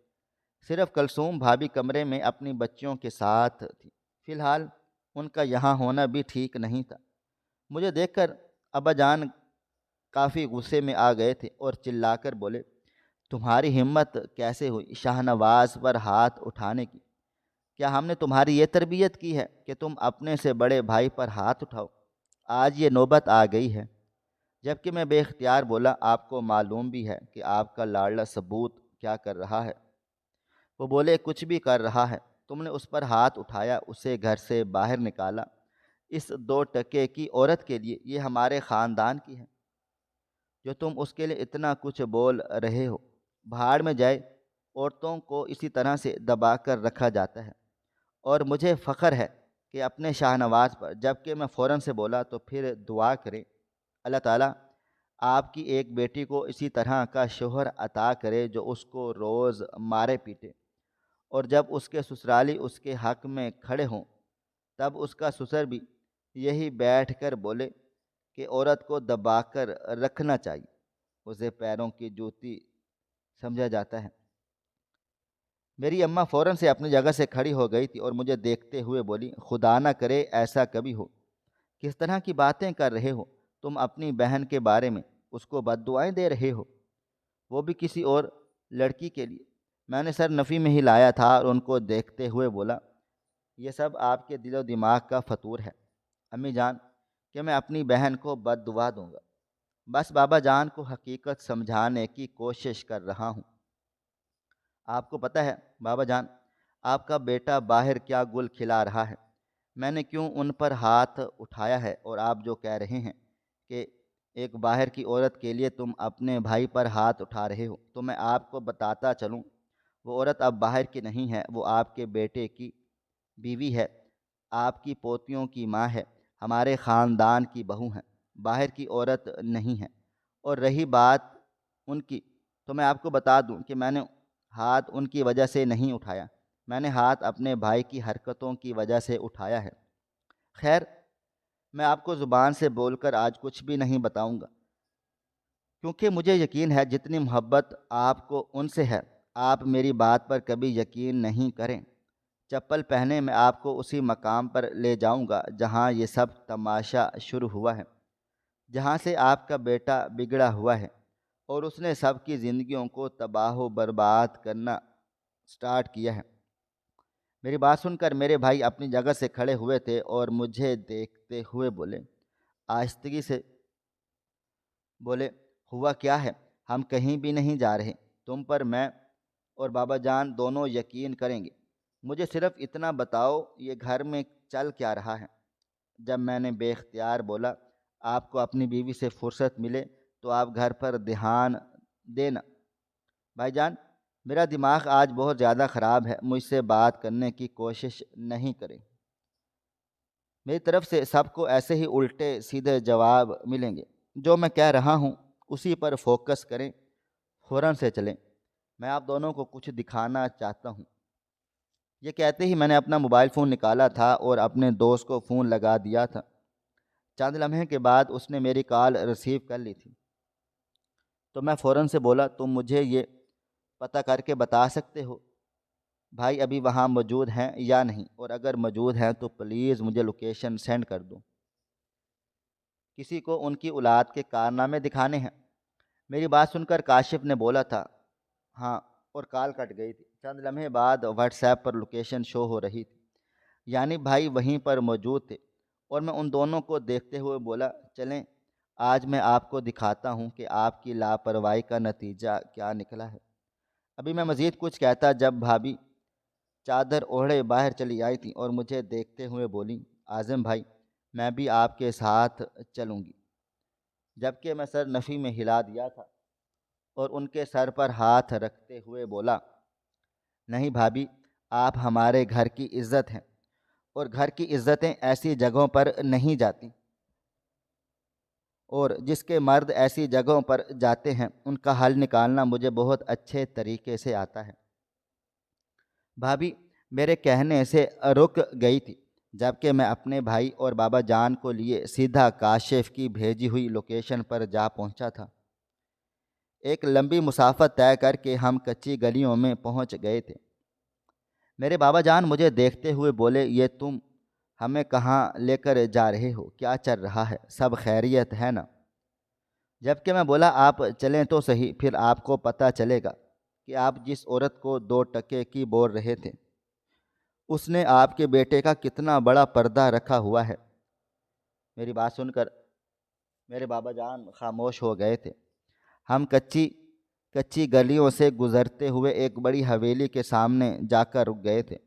صرف کلثوم بھابھی کمرے میں اپنی بچیوں کے ساتھ تھی۔ فی الحال ان کا یہاں ہونا بھی ٹھیک نہیں تھا۔ مجھے دیکھ کر ابا جان کافی غصے میں آ گئے تھے اور چلا کر بولے، تمہاری ہمت کیسے ہوئی شاہ نواز پر ہاتھ اٹھانے کی؟ کیا ہم نے تمہاری یہ تربیت کی ہے کہ تم اپنے سے بڑے بھائی پر ہاتھ اٹھاؤ؟ آج یہ نوبت آ گئی ہے۔ جبکہ میں بے اختیار بولا، آپ کو معلوم بھی ہے کہ آپ کا لاڈلا ثبوت کیا کر رہا ہے؟ وہ بولے، کچھ بھی کر رہا ہے۔ تم نے اس پر ہاتھ اٹھایا، اسے گھر سے باہر نکالا۔ اس 2 ٹکے کی عورت کے لیے یہ ہمارے خاندان کی ہے جو تم اس کے لیے اتنا کچھ بول رہے ہو۔ بھاڑ میں جائے، عورتوں کو اسی طرح سے دبا کر رکھا جاتا ہے، اور مجھے فخر ہے کہ اپنے شاہ نواز پر۔ جبکہ میں فوراً سے بولا، تو پھر دعا کریں اللہ تعالیٰ آپ کی ایک بیٹی کو اسی طرح کا شوہر عطا کرے جو اس کو روز مارے پیٹے، اور جب اس کے سسرالی اس کے حق میں کھڑے ہوں تب اس کا سسر بھی یہی بیٹھ کر بولے کہ عورت کو دبا کر رکھنا چاہیے، اسے پیروں کی جوتی سمجھا جاتا ہے۔ میری اماں فوراً سے اپنی جگہ سے کھڑی ہو گئی تھی اور مجھے دیکھتے ہوئے بولی، خدا نہ کرے ایسا کبھی ہو۔ کس طرح کی باتیں کر رہے ہو تم اپنی بہن کے بارے میں؟ اس کو بد دعائیں دے رہے ہو، وہ بھی کسی اور لڑکی کے لیے۔ میں نے سر نفی میں ہی لایا تھا اور ان کو دیکھتے ہوئے بولا، یہ سب آپ کے دل و دماغ کا فطور ہے امی جان کہ میں اپنی بہن کو بد دعا دوں گا۔ بس بابا جان کو حقیقت سمجھانے کی کوشش کر رہا ہوں۔ آپ کو پتہ ہے بابا جان، آپ کا بیٹا باہر کیا گل کھلا رہا ہے؟ میں نے کیوں ان پر ہاتھ اٹھایا ہے؟ اور آپ جو کہہ رہے ہیں کہ ایک باہر کی عورت کے لیے تم اپنے بھائی پر ہاتھ اٹھا رہے ہو، تو میں آپ کو بتاتا چلوں، وہ عورت اب باہر کی نہیں ہے، وہ آپ کے بیٹے کی بیوی ہے، آپ کی پوتیوں کی ماں ہے، ہمارے خاندان کی بہو ہیں، باہر کی عورت نہیں ہے۔ اور رہی بات ان کی، تو میں آپ کو بتا دوں کہ میں نے ہاتھ ان کی وجہ سے نہیں اٹھایا، میں نے ہاتھ اپنے بھائی کی حرکتوں کی وجہ سے اٹھایا ہے۔ خیر، میں آپ کو زبان سے بول کر آج کچھ بھی نہیں بتاؤں گا، کیونکہ مجھے یقین ہے جتنی محبت آپ کو ان سے ہے، آپ میری بات پر کبھی یقین نہیں کریں۔ چپل پہنے میں آپ کو اسی مقام پر لے جاؤں گا جہاں یہ سب تماشا شروع ہوا ہے، جہاں سے آپ کا بیٹا بگڑا ہوا ہے اور اس نے سب کی زندگیوں کو تباہ و برباد کرنا سٹارٹ کیا ہے۔ میری بات سن کر میرے بھائی اپنی جگہ سے کھڑے ہوئے تھے اور مجھے دیکھتے ہوئے بولے، آہستگی سے بولے، ہوا کیا ہے؟ ہم کہیں بھی نہیں جا رہے، تم پر میں اور بابا جان دونوں یقین کریں گے۔ مجھے صرف اتنا بتاؤ یہ گھر میں چل کیا رہا ہے؟ جب میں نے بے اختیار بولا آپ کو اپنی بیوی سے فرصت ملے تو آپ گھر پر دھیان دینا۔ بھائی جان، میرا دماغ آج بہت زیادہ خراب ہے، مجھ سے بات کرنے کی کوشش نہیں کریں۔ میری طرف سے سب کو ایسے ہی الٹے سیدھے جواب ملیں گے۔ جو میں کہہ رہا ہوں اسی پر فوکس کریں، فوراً سے چلیں، میں آپ دونوں کو کچھ دکھانا چاہتا ہوں۔ یہ کہتے ہی میں نے اپنا موبائل فون نکالا تھا اور اپنے دوست کو فون لگا دیا تھا۔ چند لمحے کے بعد اس نے میری کال ریسیو کر لی تھی، تو میں فوراً سے بولا تم مجھے یہ پتہ کر کے بتا سکتے ہو بھائی ابھی وہاں موجود ہیں یا نہیں، اور اگر موجود ہیں تو پلیز مجھے لوکیشن سینڈ کر دو، کسی کو ان کی اولاد کے کارنامے دکھانے ہیں۔ میری بات سن کر کاشف نے بولا تھا ہاں، اور کال کٹ گئی تھی۔ چند لمحے بعد واٹس ایپ پر لوکیشن شو ہو رہی تھی، یعنی بھائی وہیں پر موجود تھے، اور میں ان دونوں کو دیکھتے ہوئے بولا چلیں آج میں آپ کو دکھاتا ہوں کہ آپ کی لاپرواہی کا نتیجہ کیا نکلا ہے۔ ابھی میں مزید کچھ کہتا جب بھابھی چادر اوڑھے باہر چلی آئی تھی اور مجھے دیکھتے ہوئے بولی اعظم بھائی میں بھی آپ کے ساتھ چلوں گی، جبکہ میں سر نفی میں ہلا دیا تھا اور ان کے سر پر ہاتھ رکھتے ہوئے بولا نہیں بھابھی، آپ ہمارے گھر کی عزت ہیں، اور گھر کی عزتیں ایسی جگہوں پر نہیں جاتی، اور جس کے مرد ایسی جگہوں پر جاتے ہیں ان کا حل نکالنا مجھے بہت اچھے طریقے سے آتا ہے۔ بھابھی میرے کہنے سے رک گئی تھی، جبکہ میں اپنے بھائی اور بابا جان کو لیے سیدھا کاشف کی بھیجی ہوئی لوکیشن پر جا پہنچا تھا۔ ایک لمبی مسافت طے کر کے ہم کچی گلیوں میں پہنچ گئے تھے۔ میرے بابا جان مجھے دیکھتے ہوئے بولے یہ تم ہمیں کہاں لے کر جا رہے ہو؟ کیا چل رہا ہے؟ سب خیریت ہے نا؟ جبکہ میں بولا آپ چلیں تو صحیح، پھر آپ کو پتہ چلے گا کہ آپ جس عورت کو 2 ٹکے کی بول رہے تھے اس نے آپ کے بیٹے کا کتنا بڑا پردہ رکھا ہوا ہے۔ میری بات سن کر میرے بابا جان خاموش ہو گئے تھے۔ ہم کچی گلیوں سے گزرتے ہوئے ایک بڑی حویلی کے سامنے جا کر رک گئے تھے۔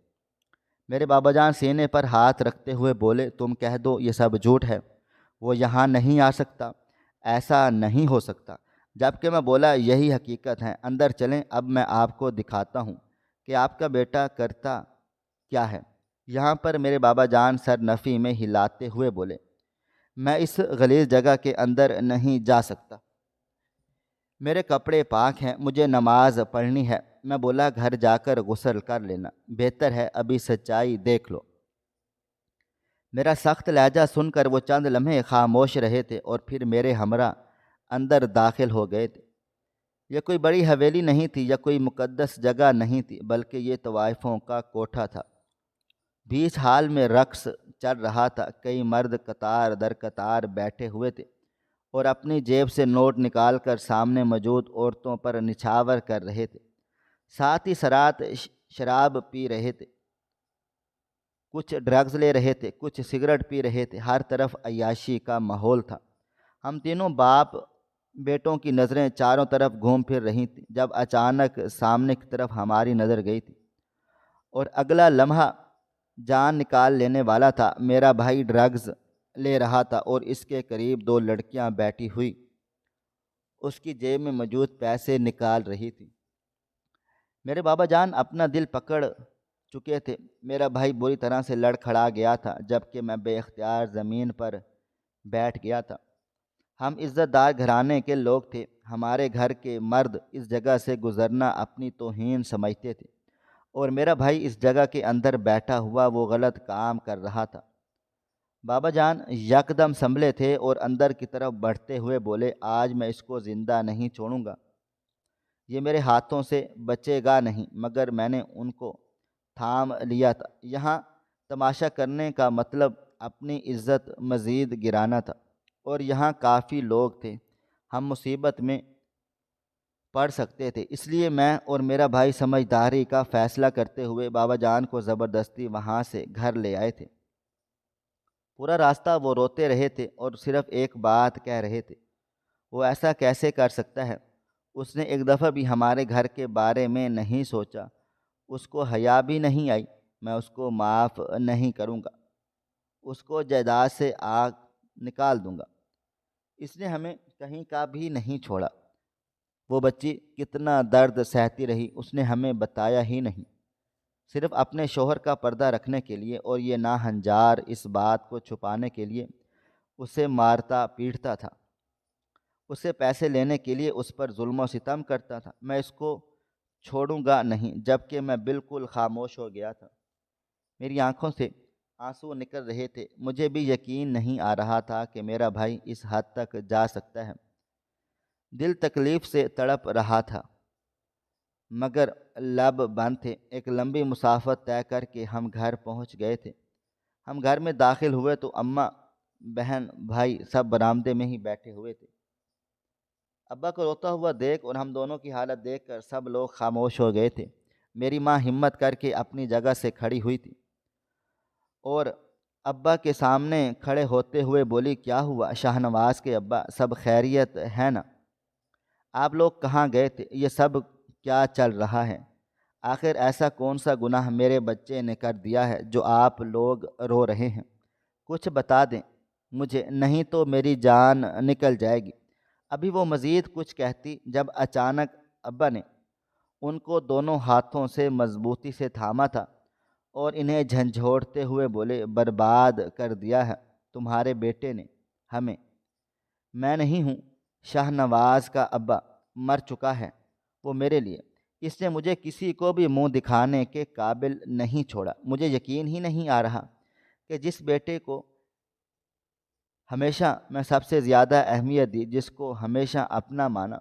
میرے بابا جان سینے پر ہاتھ رکھتے ہوئے بولے تم کہہ دو یہ سب جھوٹ ہے، وہ یہاں نہیں آ سکتا، ایسا نہیں ہو سکتا، جبکہ میں بولا یہی حقیقت ہے، اندر چلیں اب میں آپ کو دکھاتا ہوں کہ آپ کا بیٹا کرتا کیا ہے۔ یہاں پر میرے بابا جان سر نفی میں ہلاتے ہوئے بولے میں اس غلیظ جگہ کے اندر نہیں جا سکتا، میرے کپڑے پاک ہیں، مجھے نماز پڑھنی ہے۔ میں بولا گھر جا کر غسل کر لینا بہتر ہے، ابھی سچائی دیکھ لو۔ میرا سخت لہجہ سن کر وہ چند لمحے خاموش رہے تھے اور پھر میرے ہمراہ اندر داخل ہو گئے تھے۔ یہ کوئی بڑی حویلی نہیں تھی یا کوئی مقدس جگہ نہیں تھی، بلکہ یہ طوائفوں کا کوٹھا تھا۔ بیچ حال میں رقص چل رہا تھا، کئی مرد قطار در قطار بیٹھے ہوئے تھے اور اپنی جیب سے نوٹ نکال کر سامنے موجود عورتوں پر نچھاور کر رہے تھے، ساتھ ہی سرات شراب پی رہے تھے، کچھ ڈرگز لے رہے تھے، کچھ سگریٹ پی رہے تھے، ہر طرف عیاشی کا ماحول تھا۔ ہم تینوں باپ بیٹوں کی نظریں چاروں طرف گھوم پھر رہی تھیں جب اچانک سامنے کی طرف ہماری نظر گئی تھی، اور اگلا لمحہ جان نکال لینے والا تھا۔ میرا بھائی ڈرگز لے رہا تھا اور اس کے قریب 2 لڑکیاں بیٹھی ہوئی اس کی جیب میں موجود پیسے نکال رہی تھی۔ میرے بابا جان اپنا دل پکڑ چکے تھے، میرا بھائی بری طرح سے لڑکھڑا گیا تھا، جبکہ میں بے اختیار زمین پر بیٹھ گیا تھا۔ ہم عزت دار گھرانے کے لوگ تھے، ہمارے گھر کے مرد اس جگہ سے گزرنا اپنی توہین سمجھتے تھے، اور میرا بھائی اس جگہ کے اندر بیٹھا ہوا وہ غلط کام کر رہا تھا۔ بابا جان یکدم سنبھلے تھے اور اندر کی طرف بڑھتے ہوئے بولے آج میں اس کو زندہ نہیں چھوڑوں گا، یہ میرے ہاتھوں سے بچے گا نہیں، مگر میں نے ان کو تھام لیا تھا۔ یہاں تماشا کرنے کا مطلب اپنی عزت مزید گرانا تھا، اور یہاں کافی لوگ تھے، ہم مصیبت میں پڑھ سکتے تھے، اس لیے میں اور میرا بھائی سمجھداری کا فیصلہ کرتے ہوئے بابا جان کو زبردستی وہاں سے گھر لے آئے تھے۔ پورا راستہ وہ روتے رہے تھے اور صرف ایک بات کہہ رہے تھے وہ ایسا کیسے کر سکتا ہے؟ اس نے ایک دفعہ بھی ہمارے گھر کے بارے میں نہیں سوچا، اس کو حیا بھی نہیں آئی۔ میں اس کو معاف نہیں کروں گا، اس کو جائیداد سے آگ نکال دوں گا۔ اس نے ہمیں کہیں کا بھی نہیں چھوڑا۔ وہ بچی کتنا درد سہتی رہی اس نے ہمیں بتایا ہی نہیں، صرف اپنے شوہر کا پردہ رکھنے کے لیے، اور یہ ناہنجار اس بات کو چھپانے کے لیے اسے مارتا پیٹتا تھا، اسے پیسے لینے کے لیے اس پر ظلم و ستم کرتا تھا۔ میں اس کو چھوڑوں گا نہیں، جب کہ میں بالکل خاموش ہو گیا تھا۔ میری آنکھوں سے آنسو نکل رہے تھے، مجھے بھی یقین نہیں آ رہا تھا کہ میرا بھائی اس حد تک جا سکتا ہے۔ دل تکلیف سے تڑپ رہا تھا مگر لب بند تھے۔ ایک لمبی مسافت طے کر کے ہم گھر پہنچ گئے تھے۔ ہم گھر میں داخل ہوئے تو اماں، بہن، بھائی سب برآمدے میں ہی بیٹھے ہوئے تھے۔ ابا کو روتا ہوا دیکھ اور ہم دونوں کی حالت دیکھ کر سب لوگ خاموش ہو گئے تھے۔ میری ماں ہمت کر کے اپنی جگہ سے کھڑی ہوئی تھی اور ابا کے سامنے کھڑے ہوتے ہوئے بولی، کیا ہوا شاہ نواز کے ابا، سب خیریت ہے نا؟ آپ لوگ کہاں گئے تھے؟ یہ سب کیا چل رہا ہے؟ آخر ایسا کون سا گناہ میرے بچے نے کر دیا ہے جو آپ لوگ رو رہے ہیں؟ کچھ بتا دیں مجھے، نہیں تو میری جان نکل جائے گی۔ ابھی وہ مزید کچھ کہتی جب اچانک ابا نے ان کو دونوں ہاتھوں سے مضبوطی سے تھاما تھا اور انہیں جھنجھوڑتے ہوئے بولے، برباد کر دیا ہے تمہارے بیٹے نے ہمیں۔ میں نہیں ہوں شاہ نواز کا ابا، مر چکا ہے وہ میرے لیے۔ اس نے مجھے کسی کو بھی منہ دکھانے کے قابل نہیں چھوڑا۔ مجھے یقین ہی نہیں آ رہا کہ جس بیٹے کو ہمیشہ میں سب سے زیادہ اہمیت دی، جس کو ہمیشہ اپنا مانا،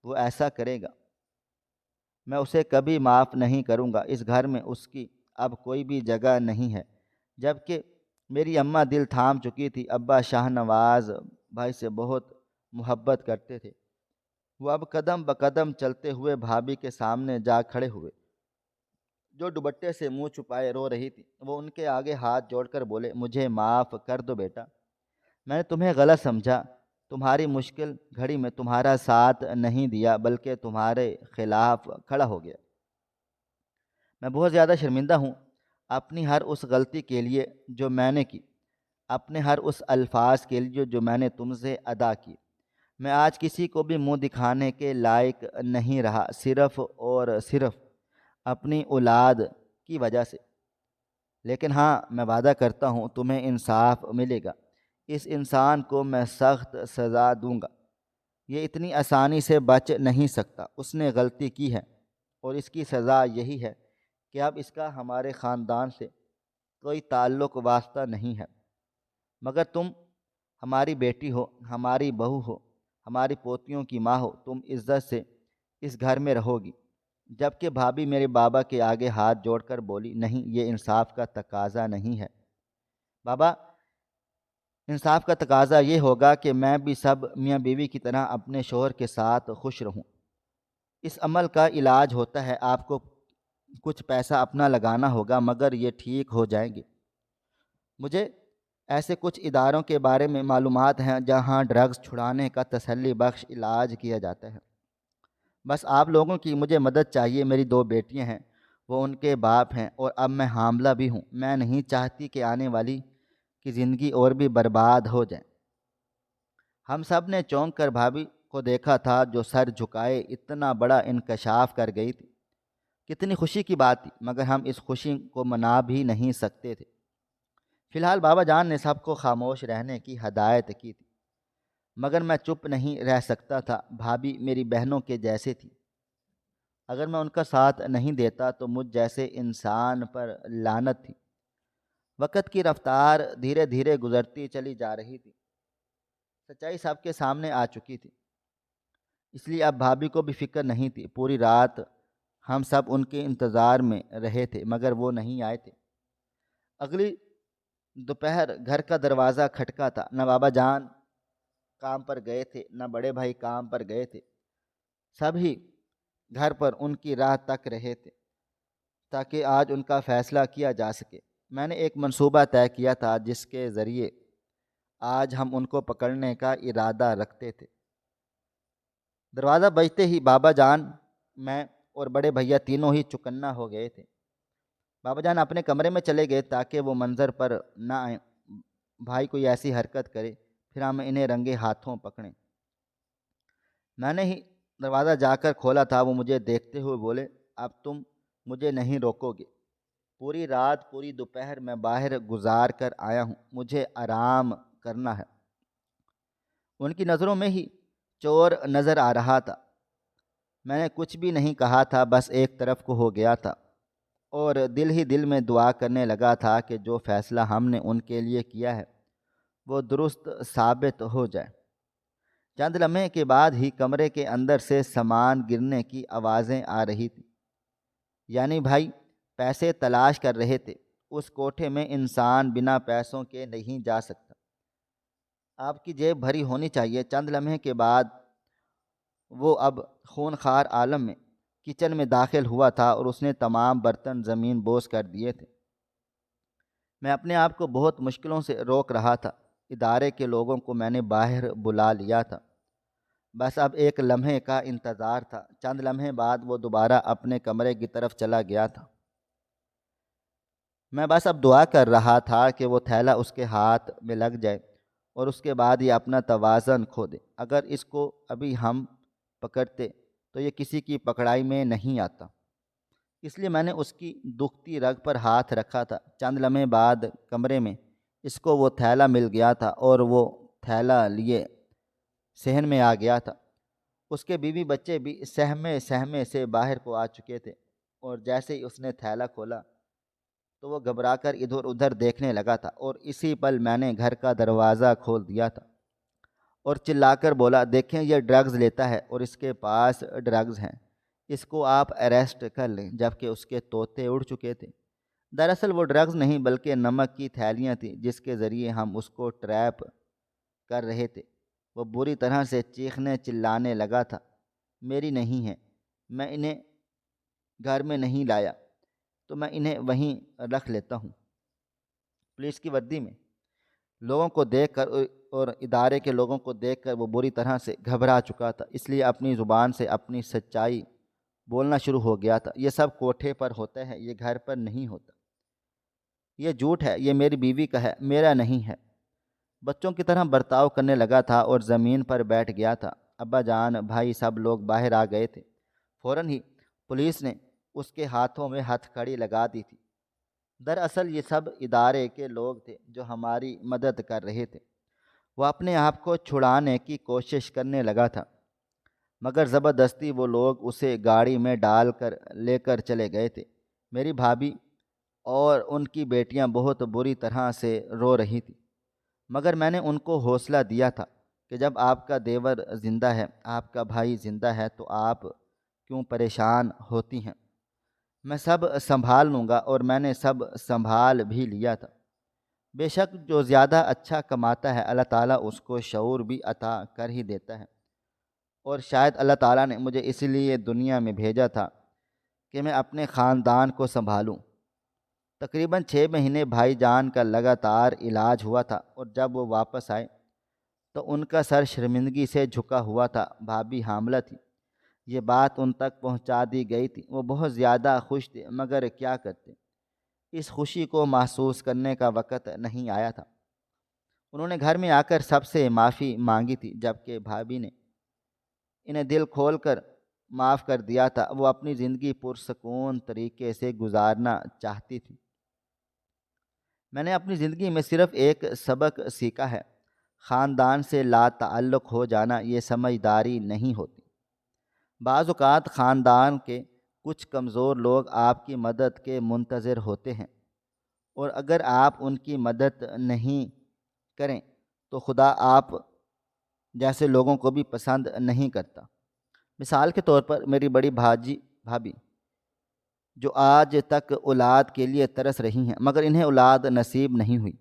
وہ ایسا کرے گا۔ میں اسے کبھی معاف نہیں کروں گا۔ اس گھر میں اس کی اب کوئی بھی جگہ نہیں ہے۔ جب کہ میری اماں دل تھام چکی تھی۔ ابا شاہ نواز بھائی سے بہت محبت کرتے تھے۔ وہ اب قدم بقدم چلتے ہوئے بھابھی کے سامنے جا کھڑے ہوئے، جو دوپٹے سے منہ چھپائے رو رہی تھی۔ وہ ان کے آگے ہاتھ جوڑ کر بولے، مجھے معاف کر دو بیٹا، میں نے تمہیں غلط سمجھا، تمہاری مشکل گھڑی میں تمہارا ساتھ نہیں دیا بلکہ تمہارے خلاف کھڑا ہو گیا۔ میں بہت زیادہ شرمندہ ہوں اپنی ہر اس غلطی کے لیے جو میں نے کی، اپنے ہر اس الفاظ کے لیے جو میں نے تم سے ادا کی۔ میں آج کسی کو بھی منہ دکھانے کے لائق نہیں رہا، صرف اور صرف اپنی اولاد کی وجہ سے۔ لیکن ہاں، میں وعدہ کرتا ہوں تمہیں انصاف ملے گا۔ اس انسان کو میں سخت سزا دوں گا۔ یہ اتنی آسانی سے بچ نہیں سکتا۔ اس نے غلطی کی ہے اور اس کی سزا یہی ہے کہ اب اس کا ہمارے خاندان سے کوئی تعلق واسطہ نہیں ہے۔ مگر تم ہماری بیٹی ہو، ہماری بہو ہو، ہماری پوتیوں کی ماں ہو، تم عزت سے اس گھر میں رہو گی۔ جب کہ بھابھی میرے بابا کے آگے ہاتھ جوڑ کر بولی، نہیں، یہ انصاف کا تقاضا نہیں ہے بابا، انصاف کا تقاضا یہ ہوگا کہ میں بھی سب میاں بیوی کی طرح اپنے شوہر کے ساتھ خوش رہوں۔ اس عمل کا علاج ہوتا ہے، آپ کو کچھ پیسہ اپنا لگانا ہوگا مگر یہ ٹھیک ہو جائیں گے۔ مجھے ایسے کچھ اداروں کے بارے میں معلومات ہیں جہاں ڈرگز چھڑانے کا تسلی بخش علاج کیا جاتا ہے۔ بس آپ لوگوں کی مجھے مدد چاہیے۔ میری 2 بیٹیاں ہیں، وہ ان کے باپ ہیں اور اب میں حاملہ بھی ہوں۔ میں نہیں چاہتی کہ آنے والی کی زندگی اور بھی برباد ہو جائے۔ ہم سب نے چونک کر بھابھی کو دیکھا تھا جو سر جھکائے اتنا بڑا انکشاف کر گئی تھی۔ کتنی خوشی کی بات تھی، مگر ہم اس خوشی کو منا بھی نہیں سکتے تھے۔ فی الحال بابا جان نے سب کو خاموش رہنے کی ہدایت کی تھی، مگر میں چپ نہیں رہ سکتا تھا۔ بھابھی میری بہنوں کے جیسے تھی، اگر میں ان کا ساتھ نہیں دیتا تو مجھ جیسے انسان پر لعنت تھی۔ وقت کی رفتار دھیرے دھیرے گزرتی چلی جا رہی تھی، سچائی سب کے سامنے آ چکی تھی، اس لیے اب بھابھی کو بھی فکر نہیں تھی۔ پوری رات ہم سب ان کے انتظار میں رہے تھے مگر وہ نہیں آئے تھے۔ اگلی دوپہر گھر کا دروازہ کھٹکا تھا۔ نہ بابا جان کام پر گئے تھے، نہ بڑے بھائی کام پر گئے تھے، سب ہی گھر پر ان کی راہ تک رہے تھے تاکہ آج ان کا فیصلہ کیا جا سکے۔ میں نے ایک منصوبہ طے کیا تھا جس کے ذریعے آج ہم ان کو پکڑنے کا ارادہ رکھتے تھے۔ دروازہ بجتے ہی بابا جان، میں اور بڑے بھیا تینوں ہی چوکنا ہو گئے تھے۔ بابا جان اپنے کمرے میں چلے گئے تاکہ وہ منظر پر نہ آئیں، بھائی کوئی ایسی حرکت کرے پھر ہم انہیں رنگے ہاتھوں پکڑیں۔ میں نے ہی دروازہ جا کر کھولا تھا، وہ مجھے دیکھتے ہوئے بولے، اب تم مجھے نہیں روکو گے؟ پوری رات پوری دوپہر میں باہر گزار کر آیا ہوں، مجھے آرام کرنا ہے۔ ان کی نظروں میں ہی چور نظر آ رہا تھا۔ میں نے کچھ بھی نہیں کہا تھا، بس ایک طرف کو ہو گیا تھا اور دل ہی دل میں دعا کرنے لگا تھا کہ جو فیصلہ ہم نے ان کے لیے کیا ہے وہ درست ثابت ہو جائے۔ چند لمحے کے بعد ہی کمرے کے اندر سے سامان گرنے کی آوازیں آ رہی تھیں۔ یعنی بھائی پیسے تلاش کر رہے تھے۔ اس کوٹھے میں انسان بنا پیسوں کے نہیں جا سکتا، آپ کی جیب بھری ہونی چاہیے۔ چند لمحے کے بعد وہ اب خونخوار عالم میں کچن میں داخل ہوا تھا اور اس نے تمام برتن زمین بوس کر دیے تھے۔ میں اپنے آپ کو بہت مشکلوں سے روک رہا تھا۔ ادارے کے لوگوں کو میں نے باہر بلا لیا تھا، بس اب ایک لمحے کا انتظار تھا۔ چند لمحے بعد وہ دوبارہ اپنے کمرے کی طرف چلا گیا تھا۔ میں بس اب دعا کر رہا تھا کہ وہ تھیلا اس کے ہاتھ میں لگ جائے اور اس کے بعد یہ اپنا توازن کھو دے۔ اگر اس کو ابھی ہم پکڑتے تو یہ کسی کی پکڑائی میں نہیں آتا، اس لیے میں نے اس کی دکھتی رگ پر ہاتھ رکھا تھا۔ چند لمحے بعد کمرے میں اس کو وہ تھیلا مل گیا تھا اور وہ تھیلا لیے صحن میں آ گیا تھا۔ اس کے بیوی بچے بھی سہمے سے باہر کو آ چکے تھے اور جیسے ہی اس نے تھیلا کھولا تو وہ گھبرا کر ادھر ادھر دیکھنے لگا تھا، اور اسی پل میں نے گھر کا دروازہ کھول دیا تھا اور چلا کر بولا، دیکھیں یہ ڈرگز لیتا ہے اور اس کے پاس ڈرگز ہیں، اس کو آپ اریسٹ کر لیں۔ جبکہ اس کے طوطے اڑ چکے تھے۔ دراصل وہ ڈرگز نہیں بلکہ نمک کی تھیلیاں تھیں جس کے ذریعے ہم اس کو ٹریپ کر رہے تھے۔ وہ بری طرح سے چیخنے چلانے لگا تھا، میری نہیں ہے، میں انہیں گھر میں نہیں لایا تو میں انہیں وہیں رکھ لیتا ہوں۔ پولیس کی وردی میں لوگوں کو دیکھ کر اور ادارے کے لوگوں کو دیکھ کر وہ بری طرح سے گھبرا چکا تھا، اس لیے اپنی زبان سے اپنی سچائی بولنا شروع ہو گیا تھا۔ یہ سب کوٹھے پر ہوتا ہے، یہ گھر پر نہیں ہوتا، یہ جھوٹ ہے، یہ میری بیوی کا ہے، میرا نہیں ہے۔ بچوں کی طرح برتاؤ کرنے لگا تھا اور زمین پر بیٹھ گیا تھا۔ ابا جان، بھائی، سب لوگ باہر آ گئے تھے۔ فوراً ہی پولیس نے اس کے ہاتھوں میں ہتھ کڑی لگا دی تھی۔ دراصل یہ سب ادارے کے لوگ تھے جو ہماری مدد کر رہے تھے۔ وہ اپنے آپ کو چھڑانے کی کوشش کرنے لگا تھا، مگر زبردستی وہ لوگ اسے گاڑی میں ڈال کر لے کر چلے گئے تھے۔ میری بھابھی اور ان کی بیٹیاں بہت بری طرح سے رو رہی تھیں، مگر میں نے ان کو حوصلہ دیا تھا کہ جب آپ کا دیور زندہ ہے، آپ کا بھائی زندہ ہے تو آپ کیوں پریشان ہوتی ہیں؟ میں سب سنبھال لوں گا، اور میں نے سب سنبھال بھی لیا تھا۔ بے شک جو زیادہ اچھا کماتا ہے اللہ تعالیٰ اس کو شعور بھی عطا کر ہی دیتا ہے، اور شاید اللہ تعالیٰ نے مجھے اس لیے دنیا میں بھیجا تھا کہ میں اپنے خاندان کو سنبھالوں۔ تقریباً 6 مہینے بھائی جان کا لگاتار علاج ہوا تھا، اور جب وہ واپس آئے تو ان کا سر شرمندگی سے جھکا ہوا تھا۔ بھابھی حاملہ تھی، یہ بات ان تک پہنچا دی گئی تھی۔ وہ بہت زیادہ خوش تھے، مگر کیا کرتے، اس خوشی کو محسوس کرنے کا وقت نہیں آیا تھا۔ انہوں نے گھر میں آ کر سب سے معافی مانگی تھی، جبکہ بھابھی نے انہیں دل کھول کر معاف کر دیا تھا۔ وہ اپنی زندگی پرسکون طریقے سے گزارنا چاہتی تھی۔ میں نے اپنی زندگی میں صرف ایک سبق سیکھا ہے، خاندان سے لا تعلق ہو جانا یہ سمجھداری نہیں ہوتی۔ بعض اوقات خاندان کے کچھ کمزور لوگ آپ کی مدد کے منتظر ہوتے ہیں، اور اگر آپ ان کی مدد نہیں کریں تو خدا آپ جیسے لوگوں کو بھی پسند نہیں کرتا۔ مثال کے طور پر میری بڑی بھابھی جو آج تک اولاد کے لیے ترس رہی ہیں، مگر انہیں اولاد نصیب نہیں ہوئی،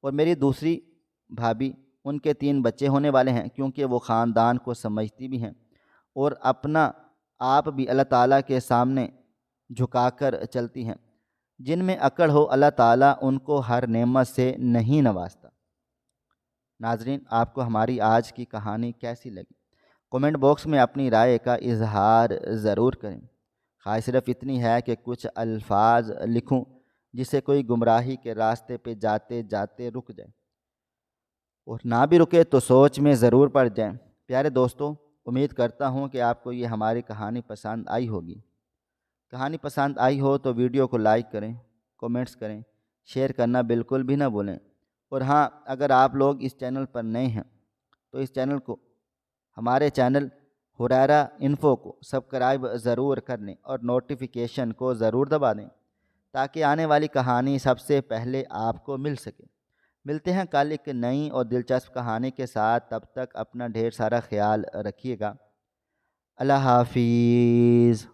اور میری دوسری بھابھی، ان کے 3 بچے ہونے والے ہیں، کیونکہ وہ خاندان کو سمجھتی بھی ہیں اور اپنا آپ بھی اللہ تعالیٰ کے سامنے جھکا کر چلتی ہیں۔ جن میں اکڑ ہو اللہ تعالیٰ ان کو ہر نعمت سے نہیں نوازتا۔ ناظرین، آپ کو ہماری آج کی کہانی کیسی لگی؟ کمنٹ باکس میں اپنی رائے کا اظہار ضرور کریں۔ خواہش صرف اتنی ہے کہ کچھ الفاظ لکھوں جسے کوئی گمراہی کے راستے پہ جاتے جاتے رک جائے، اور نہ بھی رکے تو سوچ میں ضرور پڑ جائیں۔ پیارے دوستو، امید کرتا ہوں کہ آپ کو یہ ہماری کہانی پسند آئی ہوگی۔ کہانی پسند آئی ہو تو ویڈیو کو لائک کریں، کومنٹس کریں، شیئر کرنا بالکل بھی نہ بھولیں۔ اور ہاں، اگر آپ لوگ اس چینل پر نئے ہیں تو اس چینل کو، ہمارے چینل ہریرہ انفو کو سبسکرائب ضرور کر لیں اور نوٹیفیکیشن کو ضرور دبا دیں تاکہ آنے والی کہانی سب سے پہلے آپ کو مل سکے۔ ملتے ہیں کل ایک نئی اور دلچسپ کہانی کے ساتھ، تب تک اپنا ڈھیر سارا خیال رکھیے گا۔ اللہ حافظ۔